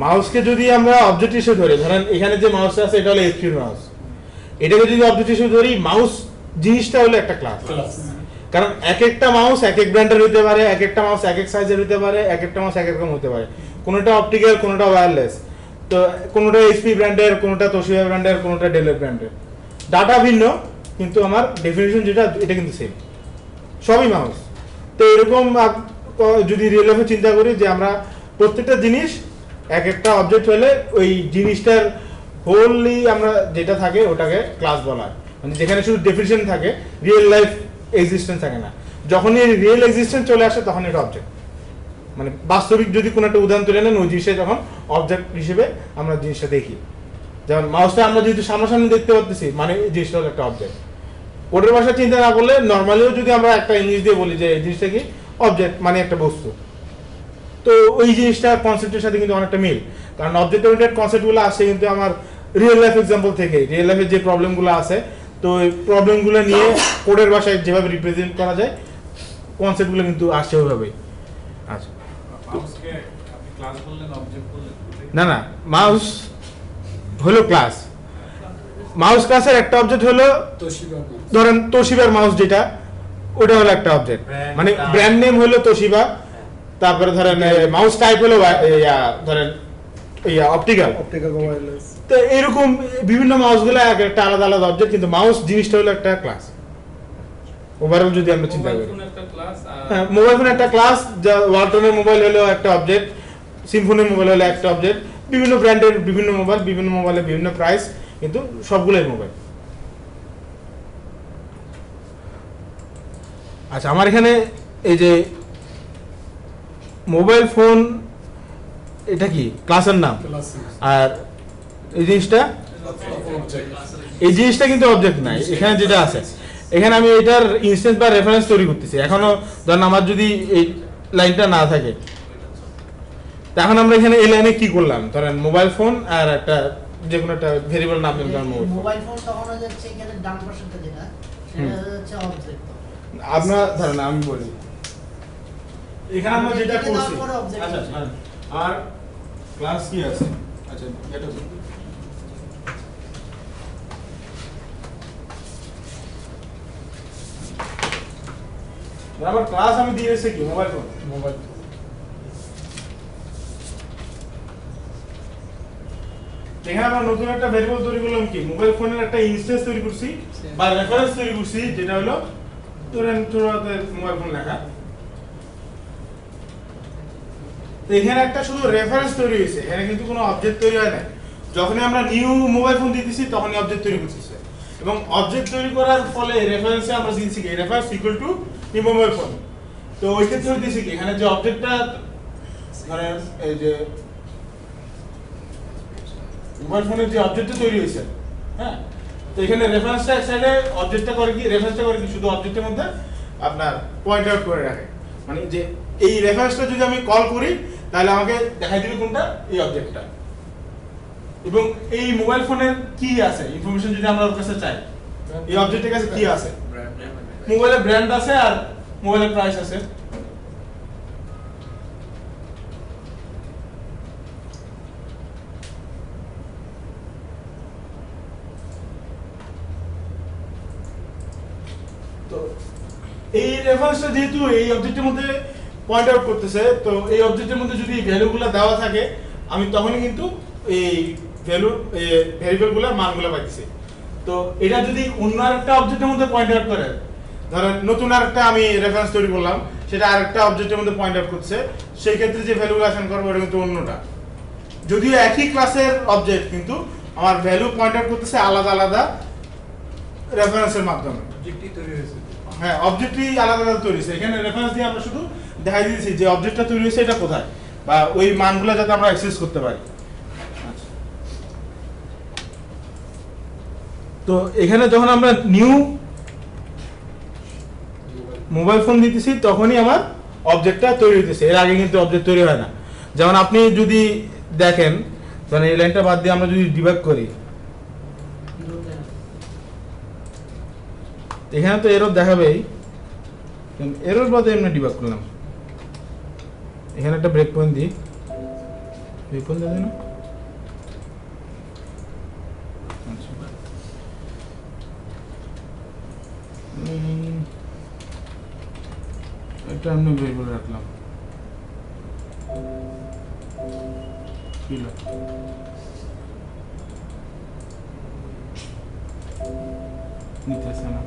মাউসকে যদি আমরা অবজেক্ট হিসেবে ধরি, ধরেন এখানে যে মাউস আছে এটা হলো এইচপি মাউস, এটাকে যদি অবজেক্ট হিসেবে ধরি, মাউস জিনিসটা হলো একটা ক্লাস। কারণ এক একটা মাউস এক এক ব্র্যান্ডের হতে পারে, এক একটা মাউস এক এক সাইজের হতে পারে, এক একটা মাউস এক এক রকম হতে পারে, কোনোটা অপটিক্যাল, কোনোটা ওয়্যারলেস, তো কোনোটা এইচপি ব্র্যান্ডের, কোনোটা তোশিবা ব্র্যান্ডের, কোনোটা ডেলের ব্র্যান্ডের, ডাটা ভিন্ন, কিন্তু আমার ডেফিনিশন যেটা এটা কিন্তু সেম, সবই মাউস। তো এরকম যদি রিয়েল লাইফে চিন্তা করি যে আমরা প্রত্যেকটা জিনিস এক একটা অবজেক্ট হলে ওই জিনিসটার হোললি আমরা যেটা থাকে ওটাকে ক্লাস বলা হয়, মানে যেখানে শুধু ডেফিনিশন থাকে, রিয়েল লাইফ এক্সিস্টেন্স থাকে না। যখনই রিয়েল এক্সিস্টেন্স চলে আসে তখন এটা অবজেক্ট, মানে বাস্তবিক যদি কোনো একটা উদাহরণ তুলে নেন, ওই জিনিসটা যখন অবজেক্ট হিসেবে আমরা জিনিসটা দেখি। যেমন মাউসটা আমরা যেহেতু সামনাসামনি দেখতে পাচ্ছি, মানে এই জিনিসটা হলো একটা অবজেক্ট। কোডের ভাষা চিন্তা না করলে নর্মালিও যদি আমরা একটা ইংলিশ দিয়ে বলি যে এই জিনিসটা কি অবজেক্ট, মানে একটা বস্তু, তো ওই জিনিসটা কনসেপ্টের সাথে কিন্তু অনেকটা মিল, কারণ অবজেক্ট ওরিয়েন্টেড কনসেপ্টগুলো আসে কিন্তু আমার রিয়েল লাইফ এক্সাম্পল থেকে, রিয়েল লাইফের যে প্রবলেমগুলো আছে তো এই প্রবলেমগুলো নিয়ে কোডের ভাষায় যেভাবে রিপ্রেজেন্ট করা যায় কনসেপ্টগুলো কিন্তু আসছে ওইভাবেই। আচ্ছা মাউসকে আপনি ক্লাস বললেন অবজেক্ট বললেন না না, মাউস হলো ক্লাস, মাউস ক্লাসের একটা অবজেক্ট হলো ধরেন তোশিবার মাউস, যেটা ওটা হলো একটা অবজেক্ট, মানে ব্র্যান্ড নেম হলো তোশিবা, তারপরে ধরেন মাউস টাইপ হলো ধরেন অপটিক্যাল। ওয়্যারলেস। তো এরকম বিভিন্ন মাউসগুলো এক একটা আলাদা আলাদা অবজেক্ট, কিন্তু মাউস জিনিসটা হলো একটা ক্লাস ওভারঅল যদি আমরা চিন্তা মোবাইল করি। ফোন একটা ক্লাস আর হ্যাঁ, মোবাইল ফোন একটা ক্লাস, যা ওয়ালটনের মোবাইল হলো একটা অবজেক্ট, সিম্ফনির মোবাইল হলো একটা অবজেক্ট, বিভিন্ন ব্র্যান্ডের বিভিন্ন মোবাইলের বিভিন্ন প্রাইস, কিন্তু সবগুলোই মোবাইল। আচ্ছা, আমার এখানে এই যে মোবাইল ফোন, এটা কি ক্লাসের নাম, আর এই জিনিসটা কিন্তু অবজেক্ট নাই এখানে যেটা আছে। এখানে আমি এটার ইনস্ট্যান্স বা রেফারেন্স তৈরি করতেছি। এখনো ধরেন আমার যদি এই লাইনটা না থাকে, তখন আমরা এখানে এই লাইনে কি করলাম, ধরেন মোবাইল ফোন আর একটা যে কোনো একটা ভেরিয়েবল নাম দিলাম মোবাইল ফোন তখন হচ্ছে এখানে ডান পাশেরটা যেটা সেটা হচ্ছে অবজেক্ট। আপনার ধরেন আমি বলি এখানে আমরা যেটা করছি, object আচ্ছা আছে। আর ক্লাস কি আছে, আচ্ছা এটা আমার ক্লাস আমি দিয়েছি কি মোবাইল ফোন, এখানে আমরা নতুন একটা ভেরিয়েবল তৈরি করলাম কি মোবাইল ফোনের একটা ইনস্ট্যান্স তৈরি করছি বা রেফারেন্স তৈরি করছি, যেটা হলো ধরেন ছোটদের মোবাইল ফোন লেখা। তো এখানে একটা শুধু রেফারেন্স তৈরি হয়েছে, এখানে কিন্তু কোনো অবজেক্ট তৈরি হয় না। যখনই আমরা নিউ মোবাইল ফোন দিতেছি তখনই অবজেক্ট তৈরি করতেছে, এবং অবজেক্ট তৈরি করার ফলে রেফারেন্সে আমরা দিচ্ছি কি reference equal to new mobile phone. তো ওই ক্ষেত্রে দিচ্ছি কি এখানে যে অবজেক্টটা ধরেন এই যে মোবাইল ফোনের যে অবজেক্টটা তৈরি হয়েছে, হ্যাঁ, তো এখানে রেফারেন্সটা এক সাইডে, অবজেক্টটা করে কি রেফারেন্সটা করে কি শুধু অবজেক্টের মধ্যে আপনার পয়েন্ট আউট করে রাখে, মানে যে এই রেফারেন্সটা যদি আমি কল করি তাহলে আমাকে দেখাই দিবে কোনটা এই অবজেক্টটা, এবং এই মোবাইল ফোনের কি আছে ইনফরমেশন যদি আমরা ওর কাছে চাই, এই অবজেক্টের কাছে কি আছে, মোবাইলের ব্র্যান্ড আছে আর মোবাইলের প্রাইস আছে। তো এই রেফারেন্সটা যেহেতু এই অবজেক্টের মধ্যে পয়েন্ট আউট করতেছে, তো এই অবজেক্টের মধ্যে যদি ভ্যালুগুলো দেওয়া থাকে আমি তখনই কিন্তু এই ভ্যারিয়েবলগুলোর মানগুলো পাইতেছি। তো এটা যদি অন্য আরেকটা অবজেক্টের মধ্যে পয়েন্ট আউট করে, ধরেন নতুন আরেকটা আমি রেফারেন্স তৈরি করলাম, সেটা আরেকটা অবজেক্টের মধ্যে পয়েন্ট আউট করছে, সেই ক্ষেত্রে যে ভ্যালুগুলো অ্যাসাইন করবো এটা কিন্তু অন্যটা, যদিও একই ক্লাসের অবজেক্ট, কিন্তু আমার ভ্যালু পয়েন্ট আউট করতেছে আলাদা আলাদা রেফারেন্সের মাধ্যমে। হ্যাঁ, অবজেক্টই আলাদা আলাদা তৈরি হয়েছে, এখানে রেফারেন্স দিয়ে আমরা শুধু দেখাই দিয়েছি যে অবজেক্টটা তৈরি হয়েছে এটা কোথায়, বা ওই মানগুলো যাতে আমরা অ্যাক্সেস করতে পারি। তো এখানে যখন আমরা নিউ মোবাইল ফোন দিতেছি তখনই আমার অবজেক্টটা তৈরি হইতেছে, এর আগে কিন্তু অবজেক্ট তৈরি হয় না। যেমন আপনি যদি দেখেন, মানে এই লাইনটা বাদ দিয়ে আমরা যদি ডিবাগ করি, এখানে তো এরর দেখাবেই, এরর বাদে এমনি ডিবাগ করলাম, এখানে একটা ব্রেক পয়েন্ট দিই, ব্রেক পয়েন্ট দেবে না, এটা আমি ভেরিয়েবল রাখলাম, নিতেছে না।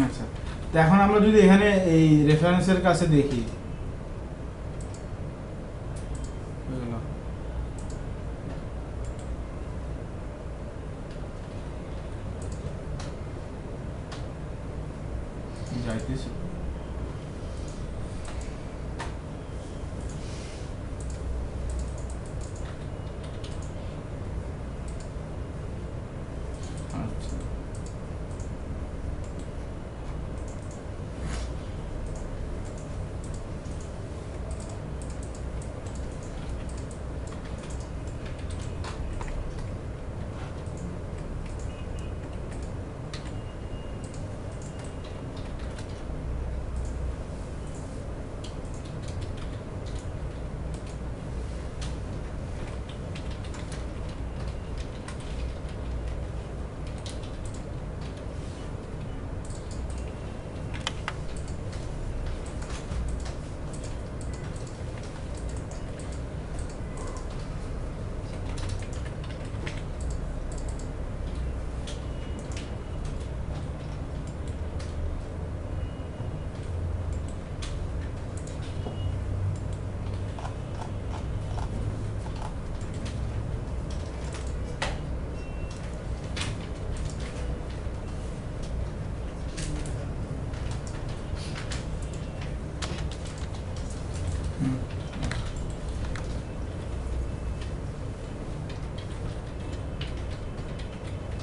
আচ্ছা, তো এখন আমরা যদি এখানে এই রেফারেন্সের কাছে দেখি, যাইতেছি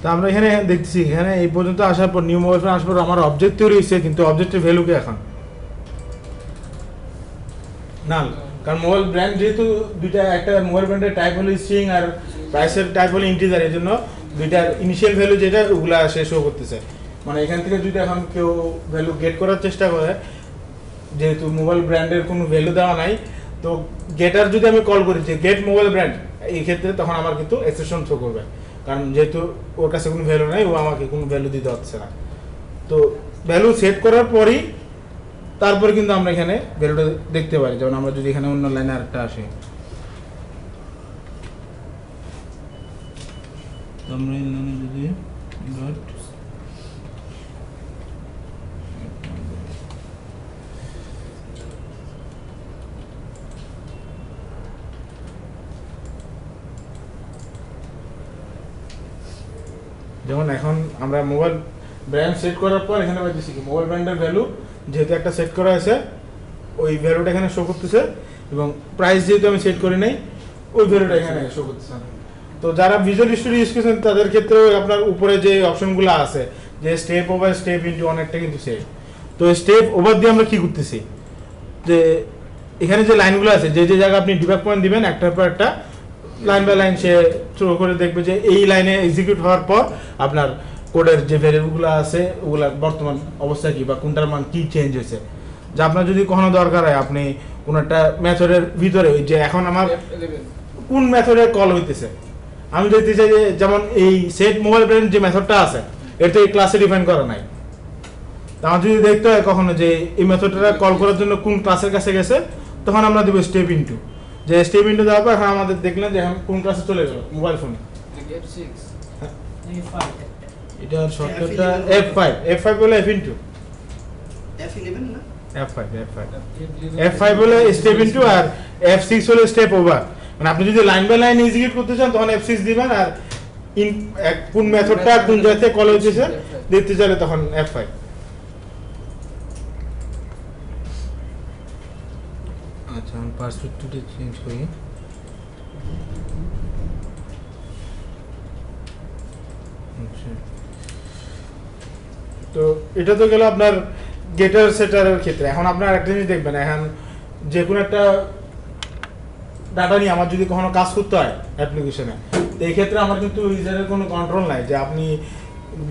তো আমরা এখানে দেখতেছি এখানে এই পর্যন্ত আসার পর নিউ মোবাইল ফোন আসার পর আমার অবজেক্ট তৈরি হয়েছে, কিন্তু অবজেক্টের ভ্যালু কি এখন নাল, কারণ মোবাইল ব্র্যান্ড যেহেতু দুইটা, একটা মোবাইল ব্র্যান্ডের টাইপ হলো স্ট্রিং আর প্রাইসের টাইপ হলো ইন্টিজার, এই জন্য দুইটার ইনিশিয়াল ভ্যালু যেটা ওগুলা সে শো করতেছে। মানে এখান থেকে যদি এখন কেউ ভ্যালু গেট করার চেষ্টা করে, যেহেতু মোবাইল ব্র্যান্ডের কোনো ভ্যালু দেওয়া নাই, তো গেটার যদি আমি কল করি যে গেট মোবাইল ব্র্যান্ড, এই ক্ষেত্রে তখন আমার কিন্তু এক্সেপশন শো করবে, কারণ যেহেতু ওর কাছে কোনো ভ্যালু নাই, ও আমাকে কোনো ভ্যালু দিতে হচ্ছে না। তো ভ্যালু সেট করার পরই তারপরে কিন্তু আমরা এখানে ভ্যালুটা দেখতে পারি। যেমন আমরা যদি এখানে অন্য লাইনে আরেকটা আসি, আমরা এই লাইনে যদি ডট যেমন এখন আমরা মোবাইল ব্র্যান্ড সেট করার পর এখানে পাইতেছি কি মোবাইল ব্র্যান্ডের ভ্যালু যেহেতু একটা সেট করা আছে, ওই ভ্যালুটা এখানে শো করতেছে, এবং প্রাইস যেহেতু আমি সেট করি নাই, ওই ভ্যালুটা এখানে শো করতেছে। তো যারা ভিজুয়াল স্টুডিও ইউজ করছেন তাদের ক্ষেত্রে আপনার উপরে যে অপশনগুলো আছে, যে স্টেপ ওভার স্টেপ ইনটু অনেকটা কিন্তু সেট। তো স্টেপ ওভার দিয়ে আমরা কি করতেছি, যে এখানে যে লাইনগুলো আছে, যে যে জায়গায় আপনি ডিবাগ পয়েন্ট দিবেন একটার পর একটা লাইন বাই লাইন সে থ্রো করে দেখবে যে এই লাইনে এক্সিকিউট হওয়ার পর আপনার কোডের যে ভ্যারিয়েবলগুলো আছে ওগুলার বর্তমান অবস্থা কি বা কোনটার মান কি চেঞ্জ হয়েছে। যা আপনার যদি কখনো দরকার হয়, আপনি কোনো একটা মেথডের ভিতরে ওই যে এখন আমার কোন মেথডে কল হইতেছে, আমি দেখতে চাই যে যেমন এই সেট মোবাইল ব্র্যান্ড যে মেথডটা আছে এটা তো এই ক্লাসে ডিফাইন করা নাই। তা আমার যদি দেখতে হয় কখনো যে এই মেথডটা কল করার জন্য কোন ক্লাসের কাছে গেছে, তখন আমরা দেবো স্টেপ ইনটু, যে স্টেপ ইনটু দেওয়ার পর এখন আমাদের দেখলেন যে এখন কোন ক্লাসে চলে গেল মোবাইল ফোনে। এটা শর্টকাটটা F5 বলে F ইনটু F11 না F5 বলে স্টেপ ইনটু, আর F6 হলো স্টেপ ওভার। মানে আপনি যদি লাইন বাই লাইন এক্সিকিউট করতে চান তখন F6 দিবেন, আর কোন মেথডটা কোন জায়গাতে কল হয়েছে দেখতে চাইলে তখন F5। আচ্ছা আমি পাসওয়ার্ডটা চেঞ্জ করি। তো এটা তো গেল আপনার গেটার সেটারের ক্ষেত্রে। এখন আপনার একটা জিনিস দেখবেন, এখন যে কোনো একটা ডাটা নিয়ে আমার যদি কখনো কাজ করতে হয় অ্যাপ্লিকেশনে, তো এই ক্ষেত্রে আমার কিন্তু ইউজারের কোনো কন্ট্রোল নাই যে আপনি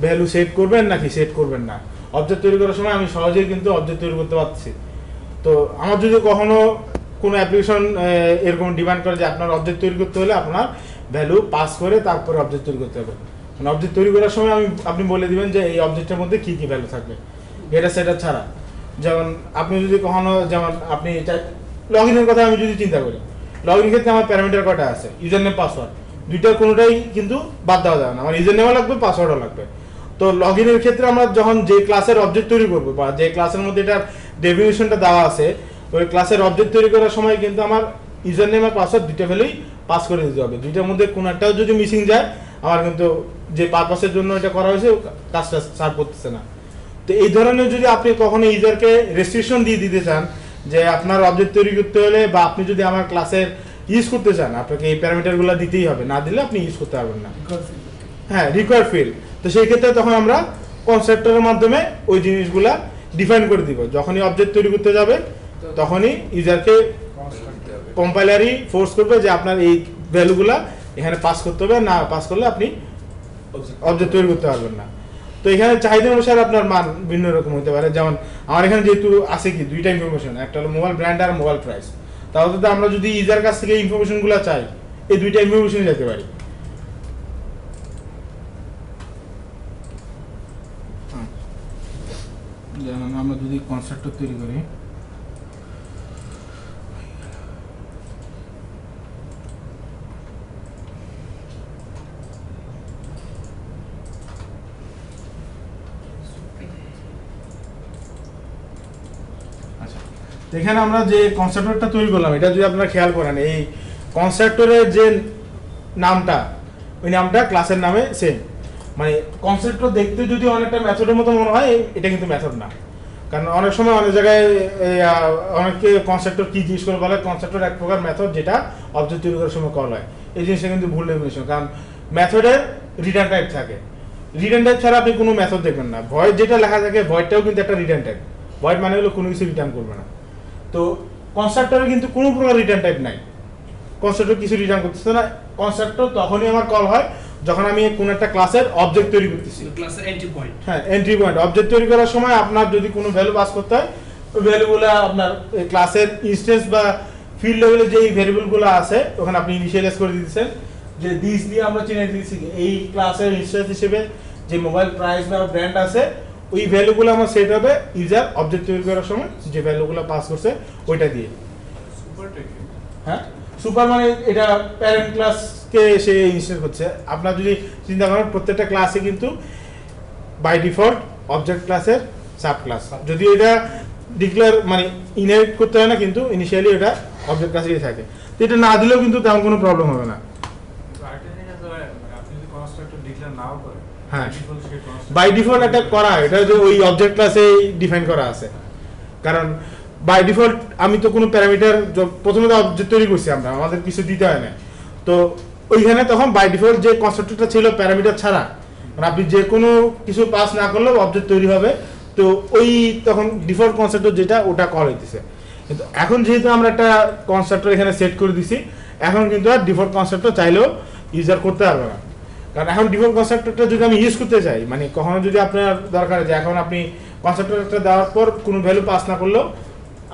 ভ্যালু সেট করবেন নাকি সেট করবেন না। অবজেক্ট তৈরি করার সময় আমি সহজেই কিন্তু অবজেক্ট তৈরি করতে পারছি। তো আমার যদি কখনো কোনো অ্যাপ্লিকেশন এরকম ডিমান্ড করে যে আপনার অবজেক্ট তৈরি করতে হলে আপনার ভ্যালু পাস করে তারপরে অবজেক্ট তৈরি করতে হবে, মানে অবজেক্ট তৈরি করার সময় আপনি বলে দিবেন যে এই অবজেক্টের মধ্যে কী কী ভ্যালু থাকবে, এটা সেটা ছাড়া। যেমন আপনি যদি কখনো, যেমন আপনি লগ ইনের কথা আমি যদি চিন্তা করি, লগ ইন ক্ষেত্রে আমার প্যারামিটার কটা আছে, ইউজার নেম পাসওয়ার্ড, দুইটার কোনোটাই কিন্তু বাদ দেওয়া যাবে না, আমার ইউজার নেমও লাগবে পাসওয়ার্ডও লাগবে। তো তো লগইনের ক্ষেত্রে আমরা যখন যে ক্লাসের অবজেক্ট তৈরি করব বা যে ক্লাসের মধ্যে এটার ডেফিনিশনটা দেওয়া আছে ওই ক্লাসের অবজেক্ট তৈরি করার সময় কিন্তু আমার ইউজার নেম আর পাসওয়ার্ড দুইটা ভ্যালুই পাস করে দিতে হবে। দুইটার মধ্যে কোনো একটাও যদি মিসিং যায় আমার কিন্তু যে পারপাসের জন্য এটা করা হয়েছে কাজটা সার্ভ করতেছে না। তো এই ধরনের যদি আপনি কখনো ইউজারকে রেস্ট্রিকশন দিয়ে দিতে চান যে আপনার অবজেক্ট তৈরি করতে হলে বা আপনি যদি আমার ক্লাসের ইউজ করতে চান আপনাকে এই প্যারামিটারগুলো দিতেই হবে, না দিলে আপনি ইউজ করতে পারবেন না। হ্যাঁ, রিকোয়ার্ড ফিল্ড। তো সেই ক্ষেত্রে তখন আমরা কনসেপ্টরের মাধ্যমে ওই জিনিসগুলা ডিফাইন করে দিব। যখনই অবজেক্ট তৈরি করতে যাবে তখনই ইউজারকে কম্পাইলারই ফোর্স করবে যে আপনার এই ভ্যালুগুলা এখানে পাস করতে হবে, না পাস করলে আপনি অবজেক্ট তৈরি করতে পারবেন না। তো এখানে চাহিদা অনুসারে আপনার মান ভিন্ন রকম হতে পারে। যেমন আমার এখানে যেহেতু আছে কি দুইটা ইনফরমেশন, একটা হলো মোবাইল ব্র্যান্ড আর মোবাইল প্রাইস, তাহলে তো আমরা যদি ইউজার কাছ থেকে ইনফরমেশনগুলো চাই এই দুইটা ইনফরমেশন যেতে পারি। যেমন আমরা যদি কনস্ট্রাক্টর তৈরি করি এখানে আমরা যে কনস্ট্রাক্টরটা তৈরি করলাম এটা যদি আপনারা খেয়াল করেন এই কনস্ট্রাক্টরের যে নামটা ওই নামটা ক্লাসের নামে সেম। মানে কনস্ট্রাক্টর দেখতে যদি অনেকটা মেথডের মতো মনে হয় এটা কিন্তু মেথড না। কারণ অনেক সময় অনেক জায়গায় অনেকে কনস্ট্রাক্টর কি জিজ্ঞেস করে বলে কনস্ট্রাক্টর এক প্রকার মেথড যেটা অবজেক্ট তৈরি করার সময় কল হয়। এই জিনিসটা কিন্তু ভুল ডেফিনিশন, কারণ মেথডের রিটার্ন টাইপ থাকে। রিটার্ন টাইপ ছাড়া আপনি কোনো মেথড দেখবেন না। ভয়েড যেটা লেখা থাকে ভয়েডটাও কিন্তু একটা রিটার্ন টাইপ। ভয়েড মানে হলো কোনো কিছু রিটার্ন করবে না। তো কনস্ট্রাক্টরে কিন্তু কোনো প্রকার রিটার্ন টাইপ নাই, কনস্ট্রাক্টর কিছু রিটার্ন করতেছে না। কনস্ট্রাক্টর তখনই আমার কল হয় যখন আমি কোনো একটা ক্লাসের অবজেক্ট তৈরি করতেছি, ক্লাসের এন্ট্রি পয়েন্ট। হ্যাঁ, এন্ট্রি পয়েন্ট। অবজেক্ট তৈরি করার সময় আপনার যদি কোনো ভ্যালু পাস করতে হয় ওই ভ্যালুগুলো আপনার ক্লাসের ইনস্ট্যান্স বা ফিল্ড লেভেলে যেই ভ্যারিয়েবলগুলো আছে ওখানে আপনি ইনিশিয়ালাইজ করে দিতেছেন যে দিস দিয়ে আমরা চিনে দিয়েছি এই ক্লাসের ইনস্ট্যান্স হিসেবে যে মোবাইল প্রাইস বা ব্র্যান্ড আছে ওই ভ্যালুগুলো আমার সেট হবে ইউজার অবজেক্ট তৈরি করার সময় যে ভ্যালুগুলো পাস করছে ওইটা দিয়ে। হ্যাঁ, সুপার মানে এটা প্যারেন্ট ক্লাসকে সে ইনস্টল করছে। আপনার যদি চিন্তা করেন প্রত্যেকটা ক্লাসে কিন্তু বাই ডিফল্ট অবজেক্ট ক্লাসের সাব ক্লাস, যদি এটা ডিক্লেয়ার মানে ইনহেরিট করতে হয় না, কিন্তু ইনিশিয়ালি এটা অবজেক্ট ক্লাসেই থাকে। তো এটা না দিলেও কিন্তু তেমন কোনো প্রবলেম হবে না। হ্যাঁ, বাই ডিফল্ট একটা করা এটা যে ওই অবজেক্ট ক্লাসে ডিফাইন করা আছে। কারণ বাই ডিফল্ট আমি তো কোনো প্যারামিটার প্রথমে তো অবজেক্ট তৈরি করছি আমরা, আমাদের কিছু দিতে হয় না। তো ওইখানে তখন বাই ডিফল্ট যে কনসেপ্টটা ছিল প্যারামিটার ছাড়া, মানে আপনি যে কোনো কিছু পাস না করলেও অবজেক্ট তৈরি হবে। তো ওই তখন ডিফল্ট কনসেপ্ট যেটা ওটা কল হইতেছে। কিন্তু এখন যেহেতু আমরা একটা কনসেপ্টর এখানে সেট করে দিছি, এখন কিন্তু আর ডিফল্ট কনসেপ্টটা চাইলেও ইউজার করতে পারবে না। কারণ এখন ডিফল্ট কনসেপ্টরটা যদি আমি ইউজ করতে চাই, মানে কখনো যদি আপনার দরকার যে এখন আপনি কনসেপ্টরটা দেওয়ার পর কোনো ভ্যালু পাস না করলেও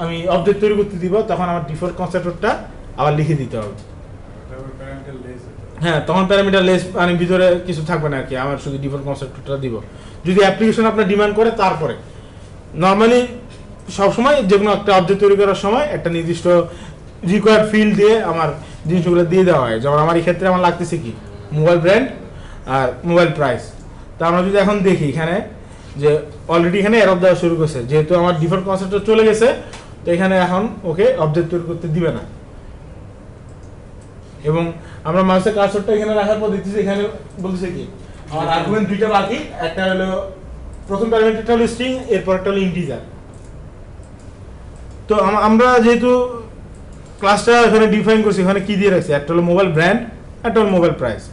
আমি অবজেক্ট তৈরি করতে দিব, তখন আমার ডিফল্ট কনসেপ্টরটা আবার লিখে দিতে হবে। হ্যাঁ, তখন প্যারামিটার লেস মানে ভিতরে কিছু থাকবে না আর কি, আমার শুধু ডিফল্ট কনসেপ্টরটা দিব। যদি অ্যাপ্লিকেশন আপনার ডিমান্ড করে তারপরে নর্মালি সবসময় যে কোনো একটা অবজেক্ট তৈরি করার সময় একটা নির্দিষ্ট রিকোয়ার্ড ফিল্ড দিয়ে আমার জিনিসগুলো দিয়ে দেওয়া হয়। যেমন আমার এই ক্ষেত্রে আমার লাগতেছে কি মোবাইল ব্র্যান্ড আর মোবাইল প্রাইস। তো আমরা যদি এখন দেখি এখানে যে অলরেডি এখানে এরর দেওয়া শুরু করছে, যেহেতু আমার ডিফল্ট কনসেপ্টটা চলে গেছে তো এখানে এখন ওকে অবজেক্ট তৈরি করতে দিবে না। এবং আমরা মাউসের কার্সরটা এখানে রাখার পর দেখতেছি এখানে বলতেছে কি আমার আর্গুমেন্ট দুইটা বাকি, একটা হলো প্রথম প্যারামিটারটা হলো স্ট্রিং, এরপর একটা হলো ইন্টিজার। তো আমরা যেহেতু ক্লাসটা এখানে ডিফাইন করছি, এখানে কি দিয়ে রাখছি, একটা হলো মোবাইল ব্র্যান্ড, একটা হলো মোবাইল প্রাইস।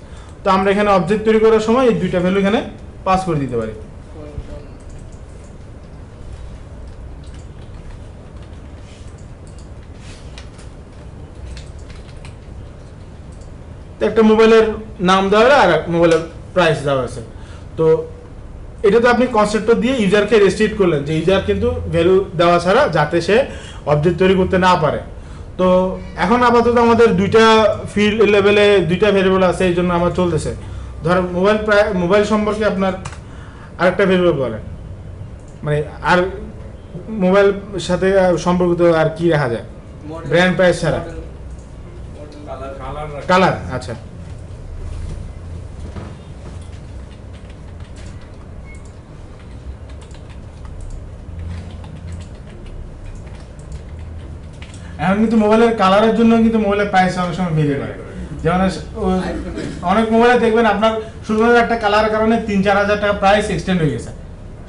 তো আমরা এখানে অবজেক্ট তৈরি করার সময় এই দুইটা ভ্যালু এখানে পাস করে দিতে পারি। একটা মোবাইলের নাম দেওয়া হলো আর মোবাইলের প্রাইস দেওয়া আছে। তো এটা তো আপনি কনসেপ্টর দিয়ে ইউজারকে রেস্ট্রিক্ট করলেন যে ইউজার কিন্তু ভ্যালু দেওয়া ছাড়া যাতে সে অবজেক্ট তৈরি করতে না পারে। তো এখন আপাতত আমাদের দুইটা ফিল্ড লেভেলে দুইটা ভেরিয়েবল আছে, এই জন্য আমার চলতেছে। ধরেন মোবাইল সম্পর্কে আপনার আরেকটা ভেরিয়েবল বলেন, মানে আর মোবাইল সাথে সম্পর্কিত আর কি রাখা যায় ব্র্যান্ড প্রাইস ছাড়া? কালার। আচ্ছা, এখন কিন্তু মোবাইলের কালারের জন্য কিন্তু মোবাইলের প্রাইস অনেক সময় ভেরি করে। যেমন অনেক মোবাইলে দেখবেন আপনার শুধুমাত্র একটা কালারের কারণে 3-4 হাজার টাকা প্রাইস এক্সটেন্ড হয়ে গেছে,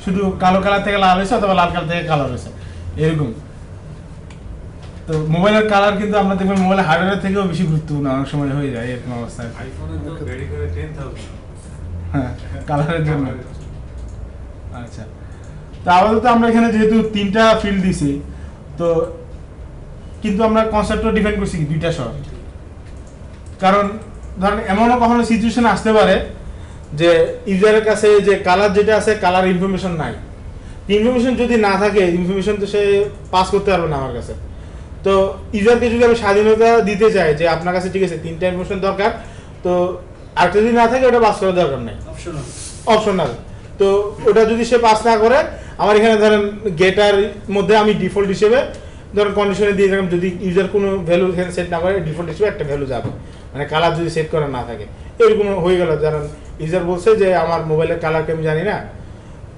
শুধু কালো কালার থেকে লাল হয়েছে অথবা লাল কালার থেকে কালো হয়েছে এরকম। তো মোবাইলের কালার কিন্তু আমরা দেখবেন মোবাইলের হার্ডওয়্যার থেকেও বেশি গুরুত্বপূর্ণ অনেক সময় হয়ে যায় এরকম অবস্থায়। আইফোনে তো ভেরি করে 10,000 হ্যাঁ, কালারের জন্য। আচ্ছা, তো আপাতত আমরা এখানে যেহেতু 3টা ফিল্ড দিছি, তো কিন্তু আমরা কনসেপ্টটা ডিফাইন করছি কি 2টা সহ। কারণ ধরেন এমনও কখনো সিচুয়েশন আসতে পারে যে ইউজারের কাছে যে কালার যেটা আছে কালার ইনফরমেশন নাই। ইনফরমেশন যদি না থাকে, ইনফরমেশন তো সে পাস করতে পারবে না আমার কাছে। তো ইউজারকে যদি আমি স্বাধীনতা দিতে চাই যে আপনার কাছে ঠিক আছে 3টা ইনফরমেশন দরকার, তো আরেকটা যদি না থাকে ওটা পাস করার দরকার নাই, অপশনাল। তো ওটা যদি সে পাস না করে, আমার এখানে ধরেন গেটার মধ্যে আমি ডিফল্ট হিসেবে ধরেন কন্ডিশনে দিয়ে দিলাম, যদি ইউজার কোনো ভ্যালু এখানে সেট না করে ডিফল্ট হিসেবে একটা ভ্যালু যাবে, মানে কালার যদি সেট করা না থাকে। এরকম হয়ে গেল, ধরেন ইউজার বলছে যে আমার মোবাইলের কালারকে আমি জানি না,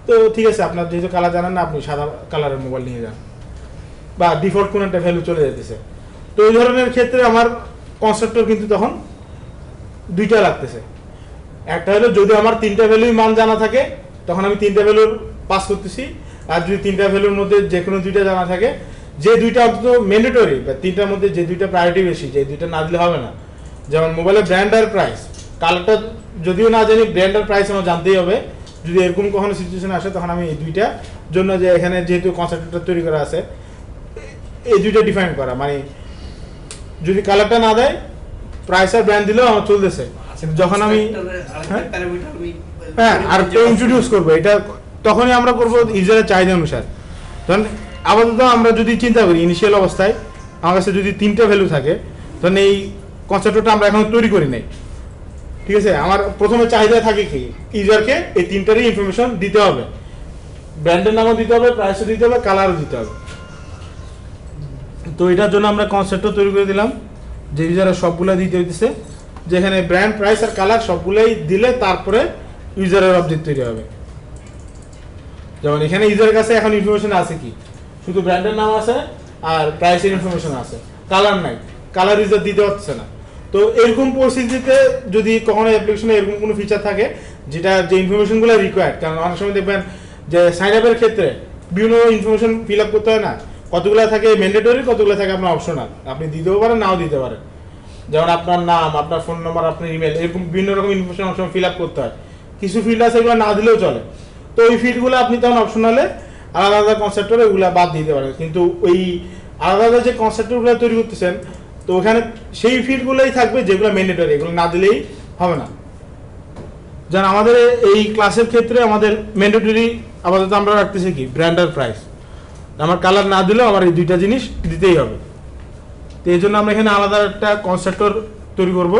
তো ঠিক আছে আপনার যেহেতু কালার জানেন না, আপনি সাদা কালারের মোবাইল নিয়ে যান, বা ডিফল্ট কোনো একটা ভ্যালু চলে যেতেছে। তো এই ধরনের ক্ষেত্রে আমার কনসেপ্টর কিন্তু তখন 2টা লাগতেছে। একটা হলো যদি আমার 3টা ভ্যালুই মান জানা থাকে, তখন আমি 3টা ভ্যালুর পাস করতেছি। আর যদি 3টা ভ্যালুর মধ্যে যে কোনো 2টা জানা থাকে, যে 2টা অন্তত ম্যান্ডেটরি, বা 3টার মধ্যে যে 2টা প্রায়োরিটি বেশি, যে 2টা না দিলে হবে না। যেমন মোবাইলের ব্র্যান্ড আর প্রাইস, কালারটা যদিও না জানি, ব্র্যান্ড আর প্রাইস আমার জানতেই হবে। যদি এরকম কখনো সিচুয়েশন আসে, তখন আমি এই 2টার জন্য যে এখানে যেহেতু কনসেপ্টটা তৈরি করা আছে, এই 2টা ডিফাইন করা, মানে যদি কালারটা না দেয়, প্রাইস আর ব্র্যান্ড দিলেও আমার চলতেছে। যখন আমি হ্যাঁ আর ইন্ট্রোডিউস করবো, এটা তখনই আমরা করবো ইউজারের চাহিদা অনুসার। তখন আপাতত আমরা যদি চিন্তা করি ইনিশিয়াল অবস্থায় আমার কাছে যদি 3টা ভ্যালু থাকে, তখন এই কনসেপ্টটা আমরা এখন তৈরি করি নাই, ঠিক আছে। আমার প্রথমে চাহিদা থাকে কি, ইউজারকে এই 3টারই ইনফরমেশন দিতে হবে, ব্র্যান্ডের নামও দিতে হবে, প্রাইসও দিতে হবে, কালারও দিতে হবে। তো এটার জন্য আমরা কনসেপ্টটা তৈরি করে দিলাম যে ইউজারের সবগুলা দিতে হইতেছে, যেখানে ব্র্যান্ড, প্রাইস আর কালার সবগুলাই দিলে তারপরে ইউজারের অবজেক্ট তৈরি হবে। যেমন এখানে ইউজারের কাছে এখন ইনফরমেশন আছে কি, শুধু ব্র্যান্ডের নাম আছে আর প্রাইসের ইনফরমেশন আছে, কালার নাই, কালার ইউজার দিতে পারছে না। তো এরকম পরিস্থিতিতে যদি কখনো অ্যাপ্লিকেশনে এরকম কোনো ফিচার থাকে যেটা যে ইনফরমেশনগুলো রিকোয়ার্ড, কারণ অনেক সময় দেখবেন যে সাইন আপের ক্ষেত্রে বিভিন্ন ইনফরমেশন ফিল আপ করতে হয় না, কতগুলো থাকে ম্যান্ডেটরি, কতগুলো থাকে আপনার অপশনাল, আপনি দিতেও পারেন নাও দিতে পারেন। যেমন আপনার নাম, আপনার ফোন নাম্বার, আপনার ইমেল, এরকম বিভিন্ন রকম ইনফরমেশন অপশন ফিল আপ করতে হয়। কিছু ফিল্ড আছে এগুলো না দিলেও চলে, তো ওই ফিল্ডগুলো আপনি তখন অপশনালে আলাদা আলাদা কনসেপ্টরে ওইগুলো বাদ দিতে পারেন। কিন্তু ওই আলাদা আলাদা যে কনসেপ্টরগুলো তৈরি করতেছেন, তো ওখানে সেই ফিল্ডগুলোই থাকবে যেগুলো ম্যান্ডেটরি, এগুলো না দিলেই হবে না। যেমন আমাদের এই ক্লাসের ক্ষেত্রে আমাদের ম্যান্ডেটরি আপাতত আমরা রাখতেছি কি, ব্র্যান্ড আর প্রাইস। আমার কালার না দিলেও আমার এই 2টা জিনিস দিতেই হবে। তো এই জন্য আমরা এখানে আলাদা একটা কনসেপ্টর তৈরি করব।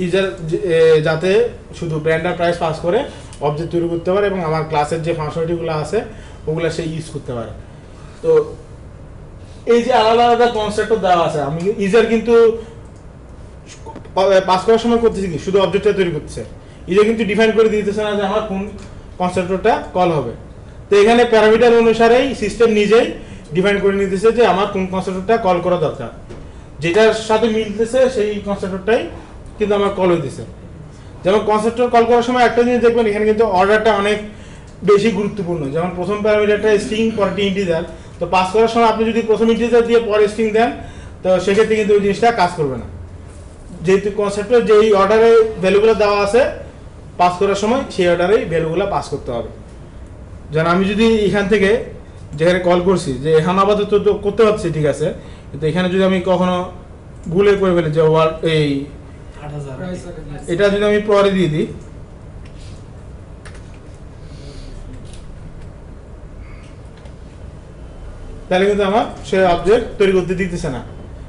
ইউজার যাতে শুধু ব্র্যান্ড আর প্রাইস পাস করে অবজেক্ট তৈরি করতে পারে এবং আমার ক্লাসের যে ফাংশনালিটিগুলো আছে ওগুলো সে ইউজ করতে পারে। তো এই যে আলাদা আলাদা কনসেপ্টও দেওয়া আছে, আমি ইউজার কিন্তু পাস করার সময় করতেছি কি, শুধু অবজেক্টটা তৈরি করতেছে, ইউজার কিন্তু ডিফাইন করে দিতেছে না যে আমার কোন কনসেপ্টটা কল হবে। তো এখানে প্যারামিটার অনুসারেই সিস্টেম নিজেই ডিফাইন করে নিতেছে যে আমার কোন কনসেপ্টটা কল করা দরকার, যেটার সাথে মিলতেছে সেই কনসেপ্টটাই কিন্তু আমার কল হইতেছে। যেমন কনসেপ্টর কল করার সময় একটা জিনিস দেখবেন, এখানে কিন্তু অর্ডারটা অনেক বেশি গুরুত্বপূর্ণ। যেমন প্রথম প্যারামিটারটা স্ট্রিং, পরেরটি ইন্টিজার, তো পাস করার সময় আপনি যদি প্রথম ইন্টিজার দিয়ে পরে স্ট্রিং দেন, তো সেক্ষেত্রে কিন্তু ওই জিনিসটা কাজ করবে না, যেহেতু কনসেপ্টের যেই অর্ডারে ভ্যালুগুলো দেওয়া আছে পাস করার সময় সেই অর্ডারেই ভ্যালুগুলো পাস করতে হবে। যেন আমি যদি এখান থেকে যেখানে কল করছি যে এখন আপাতত তো করতে পারছি ঠিক আছে, কিন্তু এখানে যদি আমি কখনো ভুলে করে ফেলি যে এই এটা যদি আমি পরে দিয়ে দিই, তাহলে কিন্তু আমার সে অবজেক্ট তৈরি করতে দিতেছে না,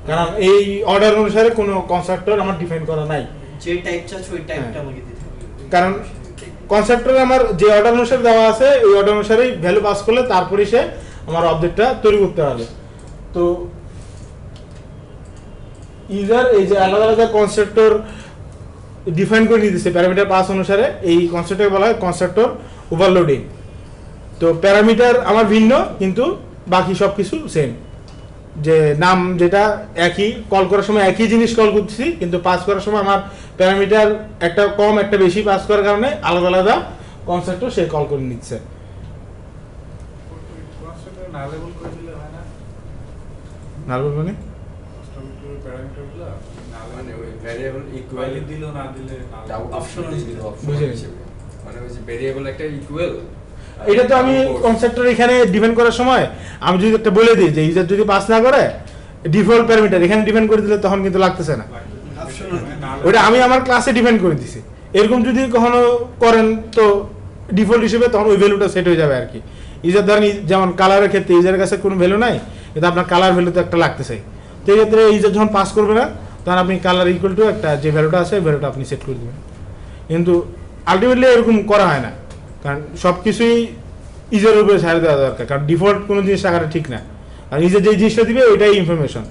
কারণ এই অর্ডার অনুসারে কোনো কনসেপ্টর আমার ডিফাইন করা নাই। যে টাইপ চাচ্ছ ওই টাইপটা আমাকে দিতে হবে, কারণ কনসেপ্টর আমার যে অর্ডার অনুসারে দেওয়া আছে ওই অর্ডার অনুসারেই ভ্যালু পাস করলে তারপরে সে আমার অবজেক্টটা তৈরি করতে হবে। তো ইউজার এই যে আলাদা আলাদা কনসেপ্টর ডিফাইন করে নিতেছে প্যারামিটার পাস অনুসারে, এই কনসেপ্টটাকে বলা হয় কনস্ট্রাক্টর ওভারলোডিং। তো প্যারামিটার আমার ভিন্ন কিন্তু বাকি সব কিছু সেম, যে নাম যেটা একই, কল করার সময় একই জিনিস কল করছি, কিন্তু পাস করার সময় আমার প্যারামিটার একটা কম একটা বেশি পাস করার কারণে আলাদা আলাদা কনসেপ্টও সে কল করে নিচ্ছে। কনস্ট্রাক্টর না লেভেল করে দিলে হয় না? নার্ভাস মানে কনস্ট্রাক্টরের প্যারামিটারগুলো না মানে ওই লেভেল ভ্যারিয়েবল ইকুয়াল ইকুয়ালি দিল না দিলে না অপশনাল দিল বুঝে অপশনাল হিসেবে, মানে ওই যে ভ্যারিয়েবল একটা ইকুয়াল। এটা তো আমি কনসেপ্টর এখানে ডিফাইন করার সময় আমি যদি একটা বলে দিই যে ইউজার যদি পাস না করে ডিফল্ট প্যারামিটার এখানে ডিফাইন করে দিলে তখন কিন্তু লাগতেছে না, ওটা আমি আমার ক্লাসে ডিফাইন করে দিছি। এরকম যদি কখনো করেন তো ডিফল্ট হিসেবে তখন ওই ভ্যালুটা সেট হয়ে যাবে আর কি। ইউজার ধরেন যেমন কালারের ক্ষেত্রে ইউজারের কাছে কোনো ভ্যালু নাই, কিন্তু আপনার কালার ভ্যালু তো একটা লাগতেছে, তো এই ক্ষেত্রে ইউজার যখন পাস করবে না তখন আপনি কালার ইকুয়াল টু একটা যে ভ্যালুটা আছে ভ্যালুটা আপনি সেট করে দেবেন। কিন্তু আলটিমেটলি এরকম করা হয় না, কারণ সব কিছুই ইউজারের উপরে ছাড়ে দেওয়া দরকার, কারণ ডিফল্ট কোনো জিনিস রাখাটা ঠিক না, আর ইউজার যে জিনিসটা দিবে ওইটাই ইনফরমেশন।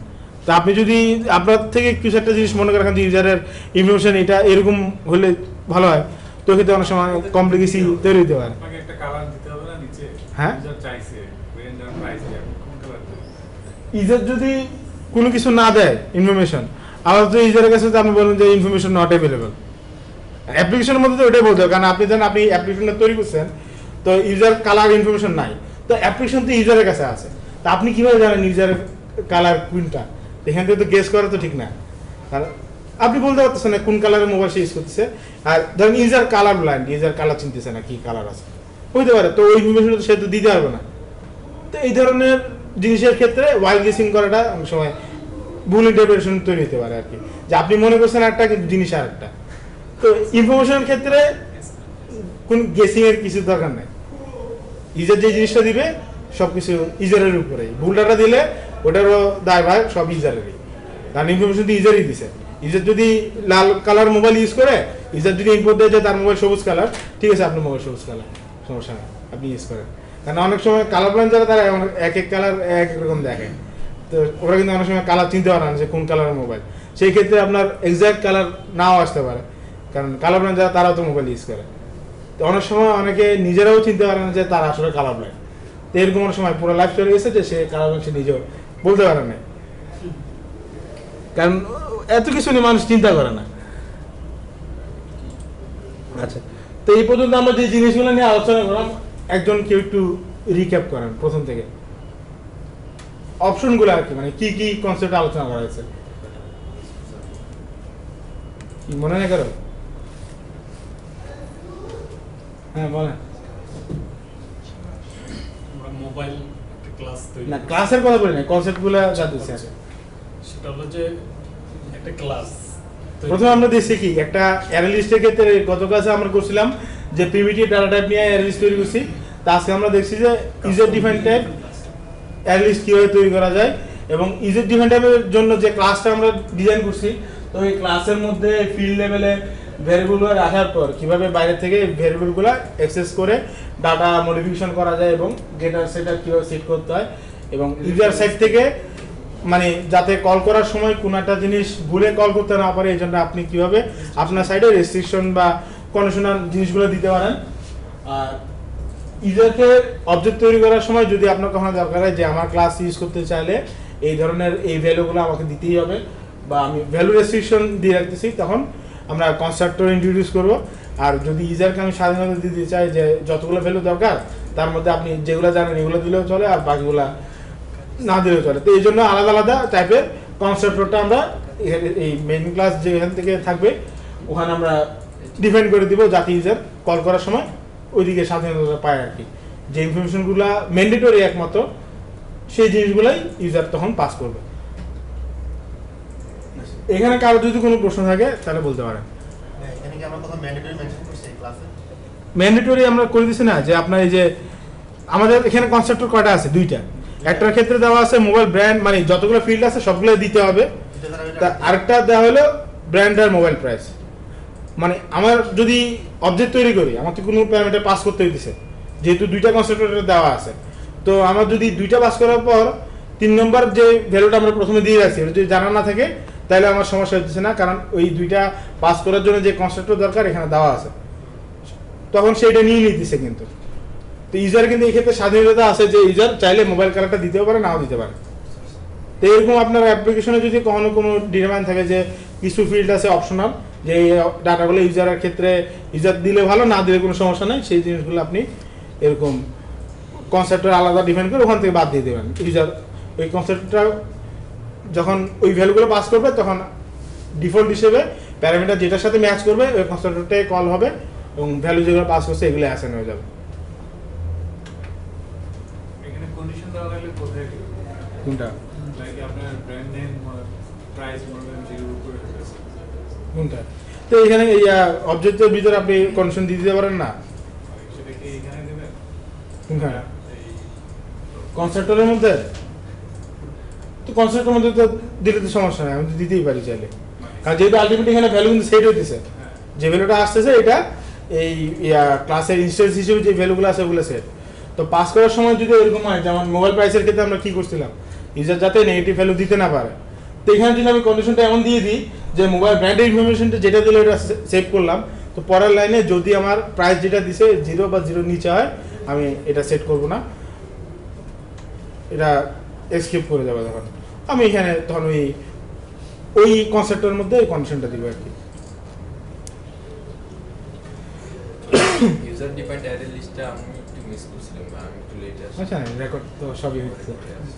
তো আপনি যদি আপনার থেকে কিছু একটা জিনিস মনে করেন যে ইউজারের ইনফরমেশন এটা এরকম হলে ভালো হয়, তো ক্ষেত্রে অনেক সময় কমপ্লেক্সি তৈরি হতে পারে। আপনাকে একটা কালার দিতে হবে না নিচে? হ্যাঁ, ইউজার চাইছে রেঞ্জ আর প্রাইস কোন কালার দেবে? ইউজার যদি কোনো কিছু না দেয় ইনফরমেশন, আবার তো ইউজারের কাছে তো আপনি বলুন যে ইনফরমেশন নট অ্যাভেলেবল। অ্যাপ্লিকেশনের মধ্যে তো ওটাই বলতে হবে, কারণ আপনি যখন আপনি অ্যাপ্লিকেশনটা তৈরি করছেন তো ইউজার কালার ইনফরমেশন নাই, তো অ্যাপ্লিকেশন তো ইউজারের কাছে আছে, তা আপনি কীভাবে জানেন ইউজারের কালার কোনটা? এখান থেকে তো গেস করা তো ঠিক না, কারণ আপনি বলতে পারতেছেন না কোন কালারের মোবাইল সে ইউজ করতেছে। আর ধরেন user colour blind, user colour চিনতেছে না কি কালার আছে, হইতে পারে, তো ওই ইনফরমেশনটা সে তো দিতে পারবে না। তো এই ধরনের জিনিসের ক্ষেত্রে ওয়াইল্ড গেসিং করাটা অনেক সময় ভুল ইন্টারপ্রিটেশন তৈরি হতে পারে আর কি, যে আপনি মনে করছেন একটা কিন্তু জিনিস আর একটা। তো ইনফরমেশনের ক্ষেত্রে কোন গেসিং এর কিছু দরকার নাই, ইউজার যে জিনিসটা দিবে সব কিছু ইউজারের উপরেই, ভুল ডাটা দিলে ওটারও দায়ভার সব ইউজারেরই, কারণ ইনফরমেশন তো ইউজারই দিছে। ইউজার যদি লাল কালার মোবাইল ইউজ করে, ইউজার যদি ইনপুট দেয় যে তার মোবাইল সবুজ কালার, ঠিক আছে আপনার মোবাইল সবুজ কালার, সমস্যা নেই, আপনি ইউজ করেন। কারণ অনেক সময় কালার প্ল্যান যারা তারা এক এক কালার এক এক রকম দেখে, তো ওরা কিন্তু অনেক সময় কালার চিনতে পারে না যে কোন কালারের মোবাইল, সেই ক্ষেত্রে আপনার এক্সাক্ট কালার নাও আসতে পারে, কারণ কালার প্ল্যান যারা তারাও তো মোবাইল ইউজ করে। তো অনেক সময় অনেকে নিজেরাও চিনতে পারে না যে তারা আসলে কালার প্ল্যান, তো এরকম অনেক সময় পুরো লাইফ চলে গেছে যে সে কালার প্ল্যান সে নিজেও বলতে পারে না, কারণ এত কিছু নিয়ে মানুষ চিন্তা করে না। আচ্ছা, তো এই পর্যন্ত আমরা যে জিনিসগুলো নিয়ে আলোচনা করলাম, একজন কেউ একটু রিক্যাপ করেন প্রথম থেকে অপশনগুলো আর কি, মানে কি কি কনসেপ্ট আলোচনা করা হয়েছে, কি মনে নেই কারো? হ্যাঁ বলেন। আমরা মোবাইল একটা ক্লাস তৈরি না, ক্লাসের কথা বলি না, কনসেপ্টগুলো জানতে চাই। সেটা হলো যে একটা ক্লাস প্রথমে আমরা দেখছি কি একটা অ্যারে লিস্টের ক্ষেত্রে গত ক্লাসে আমরা করছিলাম যে প্রিমিটিভ ডাটা টাইপ নিয়ে অ্যারে লিস্ট তৈরি করছি, তা আজকে আমরা দেখছি যে user define type array list কিভাবে তৈরি করা যায়, এবং ইউজার ডিফাইন টাইপের জন্য যে ক্লাসটা আমরা ডিজাইন করছি, তো এই ক্লাসের মধ্যে ফিল্ড লেভেলে ভ্যারিয়েবলগুলো রাখার পর কিভাবে বাইরে থেকে ভ্যারিয়েবলগুলো অ্যাক্সেস করে ডাটা মডিফিকেশন করা যায়, এবং গেটার সেটার কিভাবে সেট করতে হয়, এবং ইউজার সাইড থেকে মানে যাতে কল করার সময় কোনো একটা জিনিস ভুলে কল করতে না পারে, এই জন্য আপনি কিভাবে আপনার সাইডে রেস্ট্রিকশন বা কন্ডিশনাল জিনিসগুলো দিতে পারেন। আর ইউজারকে অবজেক্ট তৈরি করার সময় যদি আপনার কখনো দরকার হয় যে আমার ক্লাস ইউজ করতে চাইলে এই ধরনের এই ভ্যালুগুলো আমাকে দিতেই হবে, বা আমি ভ্যালু রেস্ট্রিকশন দিয়ে রাখতেছি, তখন আমরা কনস্ট্রাক্টর ইন্ট্রোডিউস করব। আর যদি ইউজারকে আমি স্বাধীনতা দিতে চাই যে যতগুলো ভ্যালু দরকার তার মধ্যে আপনি যেগুলো জানেন এগুলো দিলেও চলে, আর বাকিগুলা না দিলেও চলে, তো এই জন্য আলাদা আলাদা টাইপের কনস্ট্রাক্টরটা আমরা এই মেইন ক্লাস যে এখান থেকে থাকবে ওখানে আমরা ডিফাইন করে দিব, যাতে ইউজার কল করার সময় ওইদিকে স্বাধীনতা পায় আর কি, যে ইনফরমেশনগুলো ম্যান্ডেটরি একমাত্র সেই জিনিসগুলাই ইউজার তখন পাস করবে। এখানে কারো যদি কোনো প্রশ্ন থাকে তাহলে বলতে পারেন। ম্যান্ডেটরি আমরা করে দিচ্ছি না, যে আপনার এই যে আমাদের এখানে কনস্ট্রাক্টর কয়টা আছে? দুইটা। একটার ক্ষেত্রে দেওয়া আছে মোবাইল ব্র্যান্ড, মানে যতগুলো ফিল্ড আছে সবগুলো দিতে হবে, আরেকটা দেওয়া হলো ব্র্যান্ড আর মোবাইল প্রাইস। মানে আমার যদি অবজেক্ট তৈরি করি আমার তো কোনো প্যারামিটার পাস করতে হইতেছে, যেহেতু দুইটা কনস্ট্রাক্টর দেওয়া আছে, তো আমার যদি দুইটা পাস করার পর 3 নম্বর যে ভ্যালুটা আমরা প্রথমে দিয়ে রাখছি যদি জানা না থাকে তাহলে আমার সমস্যা হচ্ছে না, কারণ ওই দুইটা পাস করার জন্য যে কনস্ট্রাক্টর দরকার এখানে দেওয়া আছে, তখন সেইটা নিয়ে নিতেছে। কিন্তু তো ইউজার কিন্তু এই ক্ষেত্রে স্বাধীনতা আছে যে ইউজার চাইলে মোবাইল কালারটা দিতেও পারে, নাও দিতে পারে। তো এরকম আপনার অ্যাপ্লিকেশনে যদি কখনো কোনো ডিমান্ড থাকে যে কিছু ফিল্ড আছে অপশনাল, যে এই ডাটাগুলো ইউজারের ক্ষেত্রে ইউজার দিলে ভালো, না দিলে কোনো সমস্যা নেই, সেই জিনিসগুলো আপনি এরকম কনসেপ্টের আলাদা ডিফাইন করে ওখান থেকে বাদ দিয়ে দেবেন। ইউজার ওই কনসেপ্টটা যখন ওই ভ্যালুগুলো পাস করবে তখন ডিফল্ট হিসেবে প্যারামিটার যেটার সাথে ম্যাচ করবে ওই কনসেপ্টটাই কল হবে এবং ভ্যালু যেগুলো পাস করছে এগুলো অ্যাসাইন হয়ে যাবে। এখানে কন্ডিশন দেওয়া লাগলে কোথায় দিবেন? কোনটা লাইক আপনার ব্র্যান্ড নেম প্রাইস মনে করেন 0 উপরে আছে, কোনটা? তো এখানে এই অবজেক্টের ভিতরে আপনি কন্ডিশন দিয়ে দিতে পারেন না। সেটা কি এখানে দিবেন? কোনখানে? এই কনসেপ্টরের মধ্যে? তো কনসেপ্টের মধ্যে তো দিলে তো সমস্যা নেই, আমি তো দিতেই পারি চাইলে, কারণ যেহেতু আলটিমেটলি এখানে ভ্যালু কিন্তু সেট হইতেছে, যে ভ্যালুটা আসতেছে এটা এই ক্লাসের ইনস্ট্যান্স হিসেবে যে ভ্যালুগুলো আছে ওগুলো সেট। তো পাস করার সময় যদি এরকম হয়, যেমন মোবাইল প্রাইসের ক্ষেত্রে আমরা কি করছিলাম, ইউজার যাতে নেগেটিভ ভ্যালু দিতে না পারে, তো এখানে যদি আমি কন্ডিশনটা এমন দিয়ে দিই যে মোবাইল ব্র্যান্ডের ইনফরমেশনটা যেটা দিলে ওটা সেভ করলাম, তো পরের লাইনে যদি আমার প্রাইস যেটা দিছে 0 বা 0 নিচে হয় আমি এটা সেট করব না, এটা এক্সকিপ করে যাবে। তখন আমি এখানে তখন ওই কনসেপ্টের মধ্যে এই কন্ডিশনটা দিব আর কি। ইউজার ডিফাইন্ড অ্যারে লিস্টটা আমি একটু মিস করছিলাম, বা আমি একটু লেট আসছি। আচ্ছা না, রেকর্ড তো সবই হচ্ছে।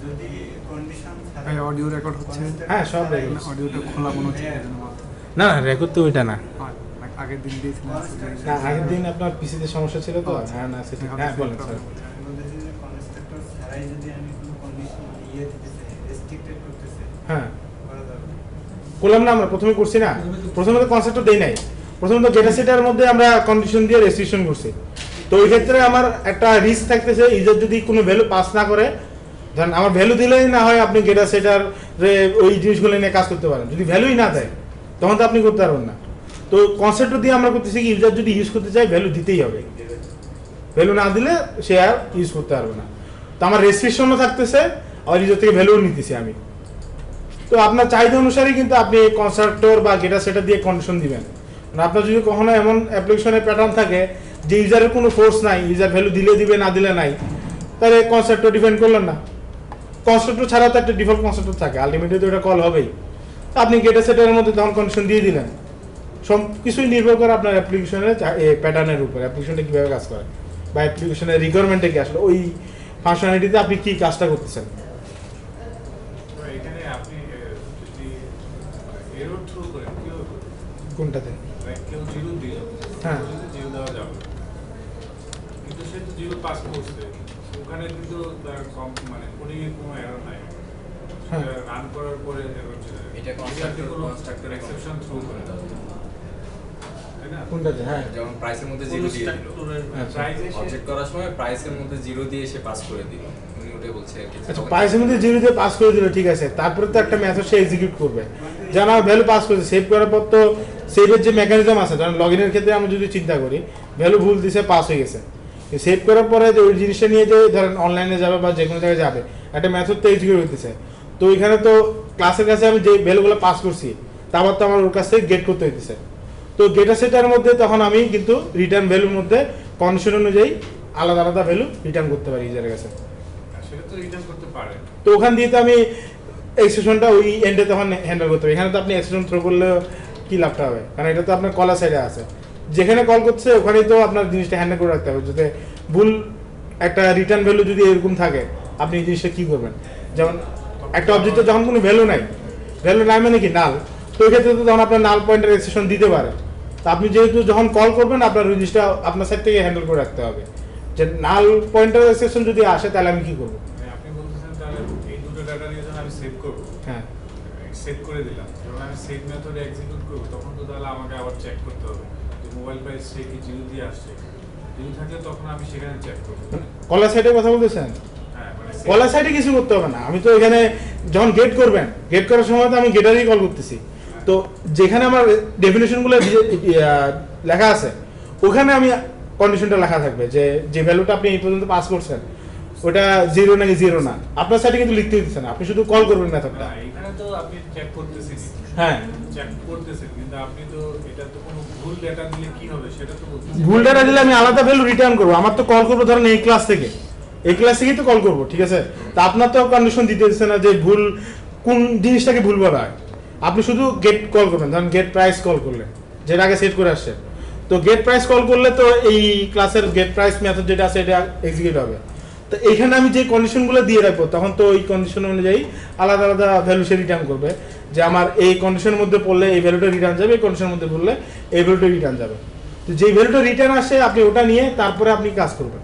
যদি কন্ডিশন ভাই অডিও রেকর্ড হচ্ছে? হ্যাঁ সব রেকর্ড। অডিওটা খোলা মনে হচ্ছে এই জন্য বলতে। না না, রেকর্ড তো ওইটা না। হয়, আগের দিন দিয়েছিলাম। না, আগের দিন আপনার পিসিতে সমস্যা ছিল তো। হ্যাঁ না সেটা, হ্যাঁ বলেন স্যার। কনস্ট্রাক্টর ছাড়াই যদি আমি কোনো কন্ডিশন দিতেছে রেস্ট্রিক্টেড করতেছে, হ্যাঁ করা যাবে? করলাম না, আমরা প্রথমে করছি না, প্রথমে তো কনসেপ্টটা দেই নাই, প্রথমে তো ডেটা সেটের মধ্যে আমরা কন্ডিশন দিয়ে রেস্ট্রিকশন করছি। তো ওই ক্ষেত্রে আমার একটা রিস্ক থাকতেছে, ইউজার যদি কোনো ভ্যালু পাস না করে, ধরেন আমার ভ্যালু দিলেই না হয় আপনি ডেটা সেটার ওই জিনিসগুলো নিয়ে কাজ করতে পারেন, যদি ভ্যালুই না দেয় তখন তো আপনি করতে পারবেন না। তো কনসেপ্টটা দিয়ে আমরা করতেছি কি, ইউজার যদি ইউজ করতে চায় ভ্যালু দিতেই হবে, ভ্যালু না দিলে সে আর ইউজ করতে পারবে না। তো আমার রেস্ট্রিকশনও থাকতেছে আর ইউজার থেকে ভ্যালুও নিতেছি আমি। তো আপনার চাহিদা অনুসারে কিন্তু আপনি কনস্ট্রাক্টর বা ডেটা সেটার দিয়ে কন্ডিশন দিবেন। মানে আপনার যদি কখনো এমন অ্যাপ্লিকেশনের প্যাটার্ন থাকে যে ইউজারের কোনো ফোর্স নাই, ইউজার ভ্যালু দিলে দিবে না দিলে নাই, তাহলে কনস্ট্রাক্টর ডিফাইন করলেন না। কনস্ট্রাক্টর ছাড়াও তো একটা ডিফল্ট কনস্ট্রাক্টর থাকে, আলটিমেটলি তো এটা কল হবেই। তো আপনি ডেটা সেটের মধ্যে তখন কন্ডিশন দিয়ে দিলেন। সব কিছুই নির্ভর করে আপনার অ্যাপ্লিকেশনের প্যাটার্নের উপর, অ্যাপ্লিকেশনটা কীভাবে কাজ করে বা অ্যাপ্লিকেশনের রিকোয়ারমেন্টে কি আসলে ওই ফাংশনালিটিতে আপনি কি কাজটা করতেছেন। তো এখানে আপনি যদি এরর থ্রু করেন কি হবে? কোনটাতে? লাইক কেউ 0 দিল, হ্যাঁ। 0 দেওয়া যাবে, কিন্তু সে তো 0 পাস করছে, ওখানে কিন্তু তার মানে কোডিংয়ে কোনো এরর নাই, হ্যাঁ। রান করার পরে এরর চলে যাবে। এটা কনস্ট্রাক্টর এক্সেপশন থ্রু করে দাও, তাই না? কোনটাতে? হ্যাঁ যেমন প্রাইসের মধ্যে 0 দিয়ে দিল, প্রাইসে অবজেক্ট করার সময় প্রাইসের মধ্যে 0 দিয়ে সে পাস করে দিল, উনি ওটাই বলছে আর কি। আচ্ছা, প্রাইসের মধ্যে 0 দিয়ে পাস করে দিল, ঠিক আছে, তারপরে তো একটা মেথড সে এক্সিকিউট করবে, যেন আমার ভ্যালু পাস করেছে, সেভ করার পর তো সেভের যে মেকানিজম আছে, যেমন লগ ইনের ক্ষেত্রে আমরা যদি চিন্তা করি ভ্যালু ভুল দিছে, পাস হয়ে গেছে, সেভ করার পরে যে ওই জিনিসটা নিয়ে যে ধরেন অনলাইনে যাবে বা যে কোনো জায়গায় যাবে, একটা মেথড তো এক্সিকিউট হইতেছে। তো ওইখানে তো ক্লাসের কাছে আমি যে ভ্যালুগুলো পাস করছি তারপর তো আমার ওর কাছ থেকে গেট করতে হইতেছে। তো ডেটা সেটার মধ্যে তখন আমি কিন্তু রিটার্ন ভ্যালুর মধ্যে কন্ডিশন অনুযায়ী আলাদা আলাদা ভ্যালু রিটার্ন করতে পারি ইউজারের কাছে। সেটা তো রিটার্ন করতে পারে। তো ওখান দিয়ে তো আমি এক্সেপশনটা ওই এন্ডে তখন হ্যান্ডেল করতে হবে। এখানে তো আপনি এক্সেপশন থ্রো করলে কি লাভটা হবে, কারণ এটা তো আপনার কলার সাইডে আছে, যেখানে কল করছে ওখানেই তো আপনার জিনিসটা হ্যান্ডেল করে রাখতে হবে। যাতে ভুল একটা রিটার্ন ভ্যালু যদি এরকম থাকে আপনি এই জিনিসটা কী করবেন, যেমন একটা অবজেক্টে যখন কোনো ভ্যালু নাই, ভ্যালু নাই মানে কি নাল, তো ওই ক্ষেত্রে তো তখন আপনার নাল পয়েন্টের এক্সেপশন দিতে পারে। তো আপনি যেহেতু যখন কল করবেন আপনার ওই জিনিসটা আপনার সাইড থেকে হ্যান্ডেল করে রাখতে হবে, যে নাল পয়েন্টের এক্সেপশন যদি আসে তাহলে আমি কী করবো। আপনি বলতেছেন তাহলে এই দুটো ডাটা নিয়ে যখন আমি সেভ করবো, হ্যাঁ সেভ করে দিলাম, যখন আমি সেভ মেথডে এক্সিকিউট করবো তখন তো তাহলে আমাকে আবার চেক করতে হবে যে মোবাইল প্রাইস সে কি 0 দিয়ে আসছে, 0 থাকলে তখন আমি সেখানে চেক করবো। কলার সাইডে কথা বলতেছেন? হ্যাঁ, মানে কলার সাইডে কিছু করতে হবে না, আমি তো এখানে যখন গেট করবেন, গেট করার সময় তো আমি গেটারই কল করতেছি। তো যেখানে আমার ডেফিনেশনগুলো লেখা আছে ওখানে আমি কন্ডিশনটা লেখা থাকবে যে যে ভ্যালুটা আপনি এই পর্যন্ত পাস করছেন ওটা 0 নাকি 0 না, আপনার সাইডে কিন্তু লিখতে দিচ্ছে না, আপনি শুধু কল করবেন মেথডটা। এখানে তো আপনি চেক করতেছেন, হ্যাঁ চেক করতেছেন, কিন্তু আপনি তো এটা তো কোনো ভুল ডেটা দিলে কি হবে সেটা তো বলতেছেন। ভুল ডাটা দিলে আমি আলাদা ভ্যালু রিটার্ন করবো। আমার তো কল করবো ধরেন এই ক্লাস থেকেই তো কল করবো, ঠিক আছে? তা আপনার তো কন্ডিশন দিতে হচ্ছে না যে ভুল কোন জিনিসটাকে ভুল বলা হয়। আপনি শুধু গেট কল করবেন, ধরেন গেট প্রাইস কল করলেন যেটা আগে সেট করে আসছে। তো গেট প্রাইস কল করলে তো এই ক্লাসের গেট প্রাইস মেথড যেটা আছে এটা এক্সিকিউট হবে। তো এইখানে আমি যে কন্ডিশনগুলো দিয়ে রাখবো তখন তো ওই কন্ডিশন অনুযায়ী আলাদা আলাদা ভ্যালু সে রিটার্ন করবে, যে আমার এই কন্ডিশনের মধ্যে পড়লে এই ভ্যালুটা রিটার্ন যাবে, এই কন্ডিশনের মধ্যে পড়লে এই ভ্যালুটা রিটার্ন যাবে। তো যেই ভ্যালুটা রিটার্ন আসে আপনি ওটা নিয়ে তারপরে আপনি কাজ করবেন।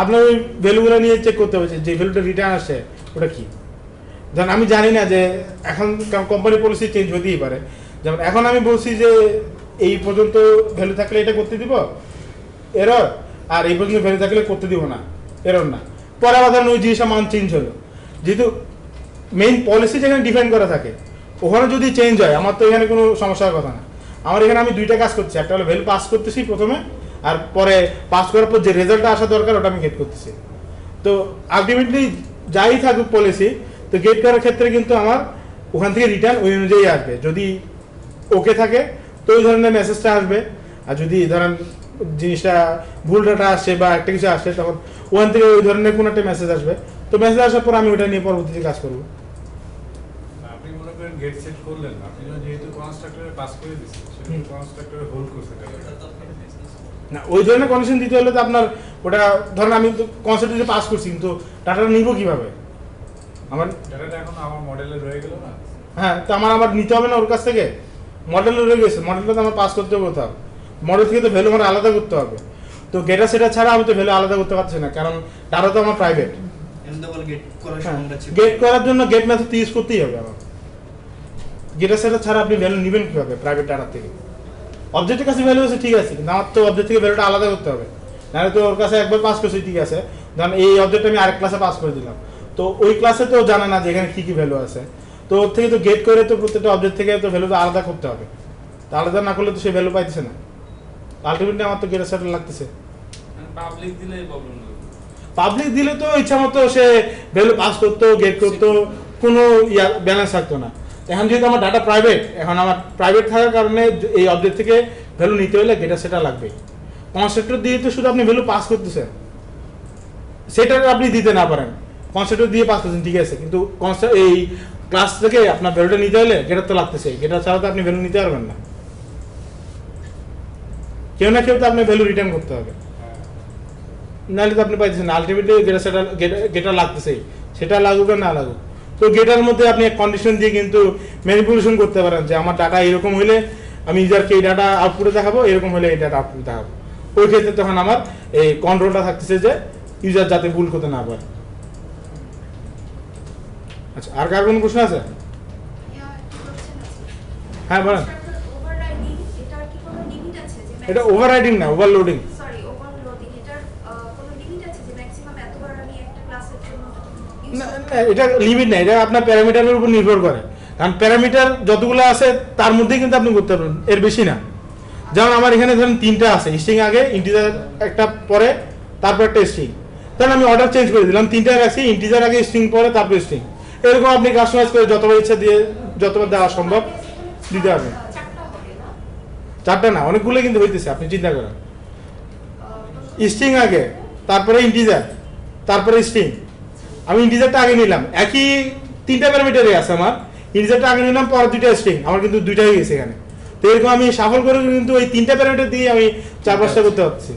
আপনার ওই ভ্যালুগুলো নিয়ে চেক করতে হবে যে ভ্যালুটা রিটার্ন আসে ওটা কি। ধরেন আমি জানি না যে এখন কোম্পানি পলিসি চেঞ্জ হতেই পারে, যেমন এখন আমি বলছি যে এই পর্যন্ত ভ্যালু থাকলে এটা করতে দিব এরর, আর এই পর্যন্ত ভ্যালু থাকলে করতে দিব না এরর না। পরে আবার ধরেন ওই জিনিসটা মান চেঞ্জ হলো, যেহেতু মেইন পলিসি যেখানে ডিফাইন করা থাকে ওখানে যদি চেঞ্জ হয় আমার তো এখানে কোনো সমস্যার কথা না। আমার এখানে আমি দুইটা কাজ করছি, একটা হলো ভ্যালু পাস করতেছি প্রথমে, আর পরে পাস করার পর যে রেজাল্টটা আসা দরকার ওটা আমি গেট করতেছি। তো আলটিমেটলি যাই থাকুক পলিসি, তো গেট করার ক্ষেত্রে কিন্তু আমার ওখান থেকে রিটার্ন ওই অনুযায়ী আসবে। যদি ওকে থাকে তো ওই ধরনের মেসেজটা আসবে, আর যদি ধরেন জিনিসটা ভুল ডাটা আসছে বা একটা কিছু আসছে তখন ওখান থেকে ওই ধরনের কোনো একটা মেসেজ আসবে। তো মেসেজ আসার পর আমি ওটা নিয়ে পরবর্তীতে কাজ করবো। আপনি মনে করেন গেট সেট করলেন, আপনি যেহেতু কনস্ট্রাক্টরে পাস করে দিচ্ছেন সেটা কনস্ট্রাক্টরে হোল্ড করছে না, ওই ধরনের কন্ডিশন দিতে হলে তো আপনার ওটা ধরেন আমি তো কনসেপ্টে পাস করছি, কিন্তু ডাটাটা নিব কিভাবে? আমার ডাটাটা এখন আমার মডেলে রয়ে গেল না। হ্যাঁ, তো আমার নিতে হবে না ওর কাছ থেকে? মডেলে রয়ে গেছে, মডেলটা তো আমার পাস করতে হবে কোথাও, মডেল থেকে তো ভ্যালু আমার আলাদা করতে হবে। তো গেটা সেটা ছাড়া আমি তো ভ্যালু আলাদা করতে পারছি না, কারণ ডাটা তো আমার প্রাইভেট। গেট করার জন্য গেট মেথড ইউজ করতেই হবে আমার। গেটা সেটা ছাড়া আপনি ভ্যালু নেবেন কিভাবে প্রাইভেট ডাটা থেকে? অবজেক্টের কাছে ভ্যালু আছে ঠিক আছে, কিন্তু আমার তো অবজেক্ট থেকে ভ্যালুটা আলাদা করতে হবে, নাহলে তো ওর কাছে একবার পাস করছি ঠিক আছে, ধরেন এই অবজেক্ট আমি আরেক ক্লাসে পাস করে দিলাম, তো ওই ক্লাসে তো জানে না যে এখানে কি কি ভ্যালু আছে। তো ওর থেকে তো গেট করে তো প্রত্যেকটা অবজেক্ট থেকে তো ভ্যালু আলাদা করতে হবে, তো আলাদা না করলে তো সে ভ্যালু পাইতেছে না। আলটিমেটলি আমার তো গেট সেট লাগতেছে। পাবলিক দিলে প্রবলেম হবে। পাবলিক দিলে তো ইচ্ছা মতো সে ভ্যালু পাস করতো, গেট করতো, কোনো ব্যালেন্স থাকতো না। এখন যেহেতু আমার ডাটা প্রাইভেট, এখন আমার প্রাইভেট থাকার কারণে এই অবজেক্ট থেকে ভ্যালু নিতে হলে গেটা সেটা লাগবে। কনস্ট্রাক্টর দিয়ে তো শুধু আপনি ভ্যালু পাস করতেছেন, সেটা আপনি দিতে না পারেন, কনস্ট্রাক্টর দিয়ে পাস করছেন ঠিক আছে, কিন্তু এই ক্লাস থেকে আপনার ভ্যালুটা নিতে হলে গেটার তো লাগতেছে, গেটা ছাড়া তো আপনি ভ্যালু নিতে পারবেন না। কেউ না কেউ তো আপনি ভ্যালু রিটার্ন করতে হবে, নাহলে তো আপনি পাইতেছেন না। আলটিমেটলি গেটার লাগতেছেই, সেটা লাগুক আর না লাগুক। তো গেটার মধ্যে আপনি এক কন্ডিশন দিয়ে কিন্তু ম্যানিপুলেশন করতে পারেন যে আমার ডাটা এরকম হলে আমি ইউজারকে এই ডাটা আউটপুটে দেখাবো, এরকম হলে এই ডাটা আউটপুটে দেখাবো। ওই ক্ষেত্রে তখন আমার এই কন্ট্রোলটা থাকতেছে যে ইউজার যাতে ভুল করতে না পারে। আচ্ছা, আর কার কোনো প্রশ্ন আছে? হ্যাঁ বলেন। এটা ওভাররাইডিং না, ওভারলোডিং। না, এটা লিমিট নাই, এটা আপনার প্যারামিটারের উপর নির্ভর করে, কারণ প্যারামিটার যতগুলো আছে তার মধ্যেই কিন্তু আপনি করতে পারবেন, এর বেশি না। যেমন আমার এখানে ধরেন 3টা আছে, স্ট্রিং আগে, ইন্টিজার একটা পরে, তারপর একটা স্ট্রিং। তখন আমি অর্ডার চেঞ্জ করে দিলাম, 3টা রাখছি, ইন্টিজার আগে, স্ট্রিং পরে, তারপর স্ট্রিং। এরকম আপনি কাস্টমাইজ করে যতবার ইচ্ছা দিয়ে যতবার দেওয়া সম্ভব দিতে পারবেন। 4টা না, অনেকগুলো কিন্তু হইতেছে, আপনি চিন্তা করেন। স্ট্রিং আগে, তারপরে ইন্টিজার, তারপরে স্ট্রিং। আমি ইন্টিজারটা আগে নিলাম, একই 3টা প্যারামিটারে আছে আমার, ইন্টিজারটা আগে নিলাম, পরে 2টা স্ট্রিং, আমার কিন্তু 2টা হয়ে গেছে এখানে। তো এরকম আমি সাফল করে কিন্তু ওই 3টা প্যারামিটার দিয়ে আমি 4-5টা করতে পারছি।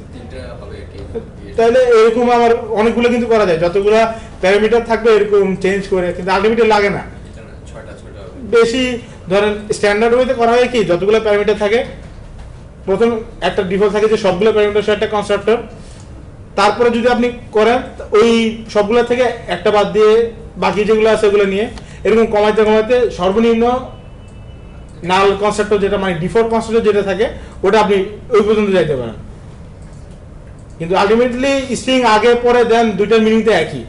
তাহলে এরকম আমার অনেকগুলো কিন্তু করা যায়, যতগুলো প্যারামিটার থাকবে এরকম চেঞ্জ করে, কিন্তু আলটিমেটলি লাগে না বেশি। ধরেন স্ট্যান্ডার্ড ওয়েতে করা হয় কি, যতগুলো প্যারামিটার থাকে প্রথম একটা ডিফল্ট থাকে যে সবগুলো প্যারামিটার সাথে একটা কনস্ট্রাক্টর, তারপরে যদি আপনি করেন ওই সবগুলো থেকে একটা বাদ দিয়ে বাকি যেগুলো আছে ওগুলো নিয়ে এরকম কমাইতে কমাইতে সর্বনিম্ন নাল কনস্ট্রাক্টর যেটা মানে ডিফল্ট কনস্ট্রাক্টর যেটা থাকে ওটা আপনি ওই পর্যন্ত যাইতে পারেন। কিন্তু আলটিমেটলি স্ট্রিং আগে পরে দেন, দুইটার মিনিং তো একই।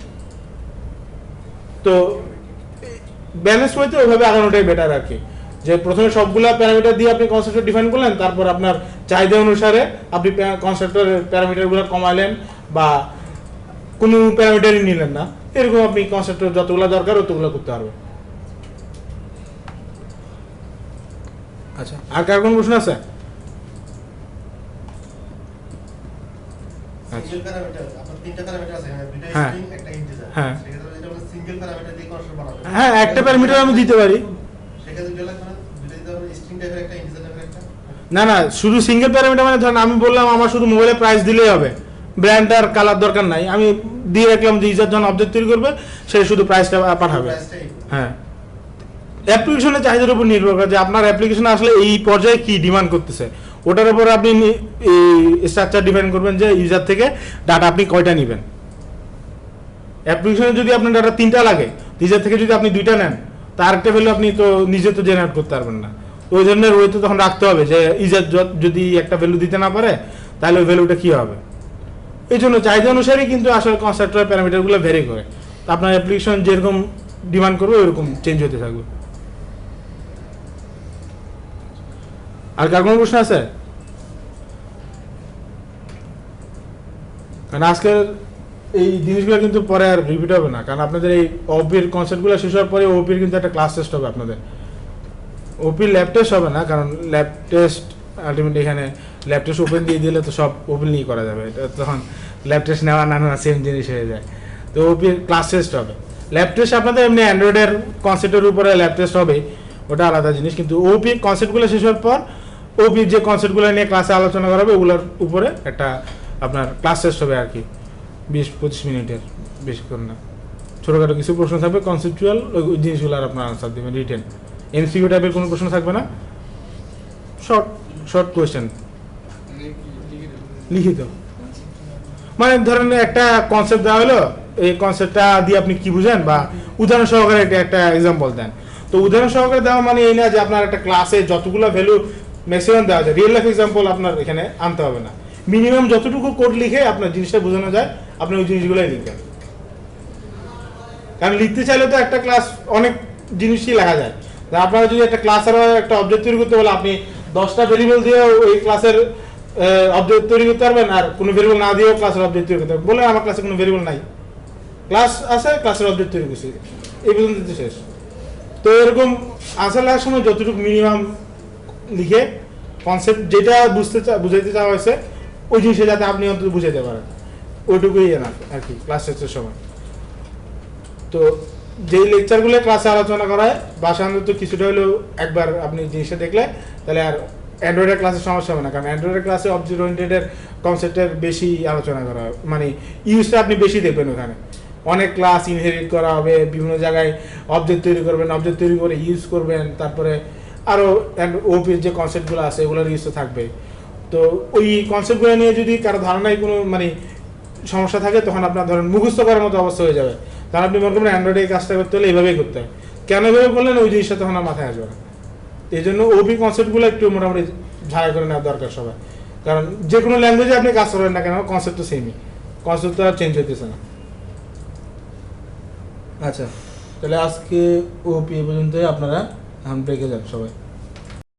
তো ব্যালেন্স ওয়েতে ওইভাবে আগানোটাই বেটার আর কি, যে প্রথমে সবগুলা প্যারামিটার দিয়ে আপনি কনস্ট্রাক্টর ডিফাইন করলেন, তারপর আপনার চাহিদা অনুসারে আপনি কনস্ট্রাক্টরের প্যারামিটারগুলো কমাইলেন বা কোনো প্যারামিটারই নিলেন না, এরকম আপনি কনস্ট্রাক্টর যতগুলো দরকার ততগুলো করতে পারবেন। আচ্ছা, আর কার কোনো প্রশ্ন আছে? সিঙ্গেল প্যারামিটার আপনার তিনটা প্যারামিটার আছে এখানে, দুইটা হ্যাঁ। স্ট্রিং একটা ইন্টিজার। হ্যাঁ। সেক্ষেত্রে যেটা আমরা সিঙ্গেল প্যারামিটার দিয়ে কনস্ট্রাক্ট বানাবো। হ্যাঁ, একটা প্যারামিটার আমি দিতে পারি। সেক্ষেত্রে দুটো লাগবে না, দুটো দিতে হবে, স্ট্রিং টাইপের একটা, ইন্টিজার টাইপের একটা। না না, শুধু সিঙ্গেল প্যারামিটার মানে ধরেন আমি বললাম আমার শুধু মোবাইলের প্রাইস দিলেই হবে, ব্র্যান্ড আর কালার দরকার নাই, আমি দিয়ে রাখলাম যে ইউজার যখন অবজেক্ট তৈরি করবে সে শুধু প্রাইসটা পাঠাবে। প্রাইসটাই হ্যাঁ, অ্যাপ্লিকেশনের চাহিদার উপর নির্ভর করে যে আপনার অ্যাপ্লিকেশন আসলে এই পর্যায়ে কি ডিমান্ড করতেছে, ওটার উপর আপনি এই স্ট্রাকচার ডিফাইন করবেন যে ইউজার থেকে ডাটা আপনি কয়টা নেবেন। অ্যাপ্লিকেশনে যদি আপনার ডাটা 3টা লাগে, ইউজার থেকে যদি আপনি 2টা নেন, তার একটা ভ্যালু আপনি তো নিজে তো জেনারেট করতে পারবেন না। ওই ধরনের ওয়ে তো তখন রাখতে হবে যে ইউজার যদি একটা ভ্যালু দিতে না পারে তাহলে ওই ভ্যালুটা কী হবে। এই জন্য চাহিদা অনুসারেই কিন্তু আসলে কনসেপ্টের প্যারামিটারগুলো ভ্যারি করে। আপনার অ্যাপ্লিকেশন যেরকম ডিমান্ড করবে ওইরকম চেঞ্জ হতে থাকবে। আর কার কোনো প্রশ্ন আছে? কারণ আজকের এই জিনিসগুলো কিন্তু পরে আর রিপিট হবে না, কারণ আপনাদের এই ওপির কনসেপ্টগুলো শেষ হওয়ার পরে ওপির কিন্তু একটা ক্লাস টেস্ট হবে আপনাদের। ওপির ল্যাব টেস্ট হবে না, কারণ ল্যাব টেস্ট আলটিমেটলি এখানে ল্যাব টেস্ট ওপেন দিয়ে দিলে তো সব ওপেনলি করা যাবে, এটা তখন ল্যাব টেস্ট নেওয়া না নেওয়া সেম জিনিস হয়ে যায়। তো ওপির ক্লাস টেস্ট হবে। ল্যাব টেস্ট আপনাদের এমনি অ্যান্ড্রয়েডের কনসেপ্টের উপরে ল্যাব টেস্ট হবে, ওটা আলাদা জিনিস। কিন্তু ওপি কনসেপ্টগুলো শেষ হওয়ার পর ওপির যে কনসেপ্টগুলো নিয়ে ক্লাসে আলোচনা করা হবে ওগুলোর উপরে একটা আপনার ক্লাস টেস্ট হবে আর কি, 20-25 মিনিটের, বেশিক্ষণ না। ছোটোখাটো কিছু প্রশ্ন থাকবে কনসেপচুয়াল, ওই জিনিসগুলো আর আপনার আনসার দেবেন রিটেন। এমসিকিউ টাইপের কোনো প্রশ্ন থাকবে না, শর্ট কোয়েশ্চেন লিখিত। মানে ধরেন একটা কনসেপ্ট দেওয়া হলো, এই কনসেপ্টটা দিয়ে আপনি কি বুঝেন বা উদাহরণ সহকারে একটা এক্সাম্পল দেন। তো উদাহরণ সহকারে দেওয়া মানে এই না যে আপনার একটা ক্লাসে যতগুলো ভ্যালু ম্যাক্সিমাম দেওয়া যায়, রিয়েল লাইফ এক্সাম্পল আপনার এখানে আনতে হবে না। মিনিমাম যতটুকু কোড লিখে আপনার জিনিসটা বোঝানো যায় আপনি ওই জিনিসগুলোই লিখবেন। কারণ লিখতে চাইলে তো একটা ক্লাস অনেক জিনিসই লেখা যায়। আপনারা যদি একটা ক্লাসের একটা অবজেক্ট তৈরি করতে বলে আপনি 10টা ভেরিয়েবল দিয়ে ওই ক্লাসের অবজেক্ট তৈরি করতে পারবেন, আর কোনো ভেরিয়েবল না দিয়েও ক্লাসের অবজেক্ট তৈরি করতে পারবেন। বলে আমার ক্লাসে কোনো ভেরিয়েবল নাই, ক্লাস আছে, ক্লাসের অবজেক্ট তৈরি করছি, এই পর্যন্ত শেষ। তো এরকম আনসার লেখার সময় যতটুকু মিনিমাম লিখে কনসেপ্ট যেটা বুঝাইতে চাওয়া হয়েছে ওই জিনিসটা যাতে আপনি অন্তত বুঝাইতে পারেন, ওইটুকুই না আর কি ক্লাস টেস্টের সময়। তো যেই লেকচারগুলো ক্লাসে আলোচনা করা হয় বাসায় অন্তত কিছুটা হলেও একবার আপনি জিনিসটা দেখলে তাহলে আর অ্যান্ড্রয়েডের ক্লাসের সমস্যা হবে না। কারণ অ্যান্ড্রয়েডের ক্লাসে অবজেক্ট ওরিয়েন্টেডের কনসেপ্টের বেশি আলোচনা করা হয়, মানে ইউজটা আপনি বেশি দেখবেন ওখানে। অনেক ক্লাস ইনহেরিট করা হবে, বিভিন্ন জায়গায় অবজেক্ট তৈরি করবেন, অবজেক্ট তৈরি করে ইউজ করবেন, তারপরে আরও ওপির যে কনসেপ্টগুলো আছে এগুলোর ইউজ তো থাকবে। তো ওই কনসেপ্টগুলো নিয়ে যদি কারো ধারণায় কোনো মানে সমস্যা থাকে তখন আপনার ধরেন মুখস্থ করার মতো অবস্থা হয়ে যাবে। কারণ আপনি মনে করবেন অ্যান্ড্রয়েডে এই কাজটা করতে হলে এইভাবেই করতে হয়, কেন এভাবে করলেন ওই জিনিসটা তখন আর মাথায় আসবে না। এই জন্য ওপি কনসেপ্টগুলো একটু মোটামুটি ঝাড়াই করে নেওয়ার দরকার সবাই। কারণ যে কোনো ল্যাঙ্গুয়েজে আপনি কাজ করেন না কেন কনসেপ্ট তো সেমই, কনসেপ্ট তো আর চেঞ্জ হইতেছে না। আচ্ছা, তাহলে আজকে ওপি পর্যন্ত আপনারা এখন ব্রেকে যান সবাই।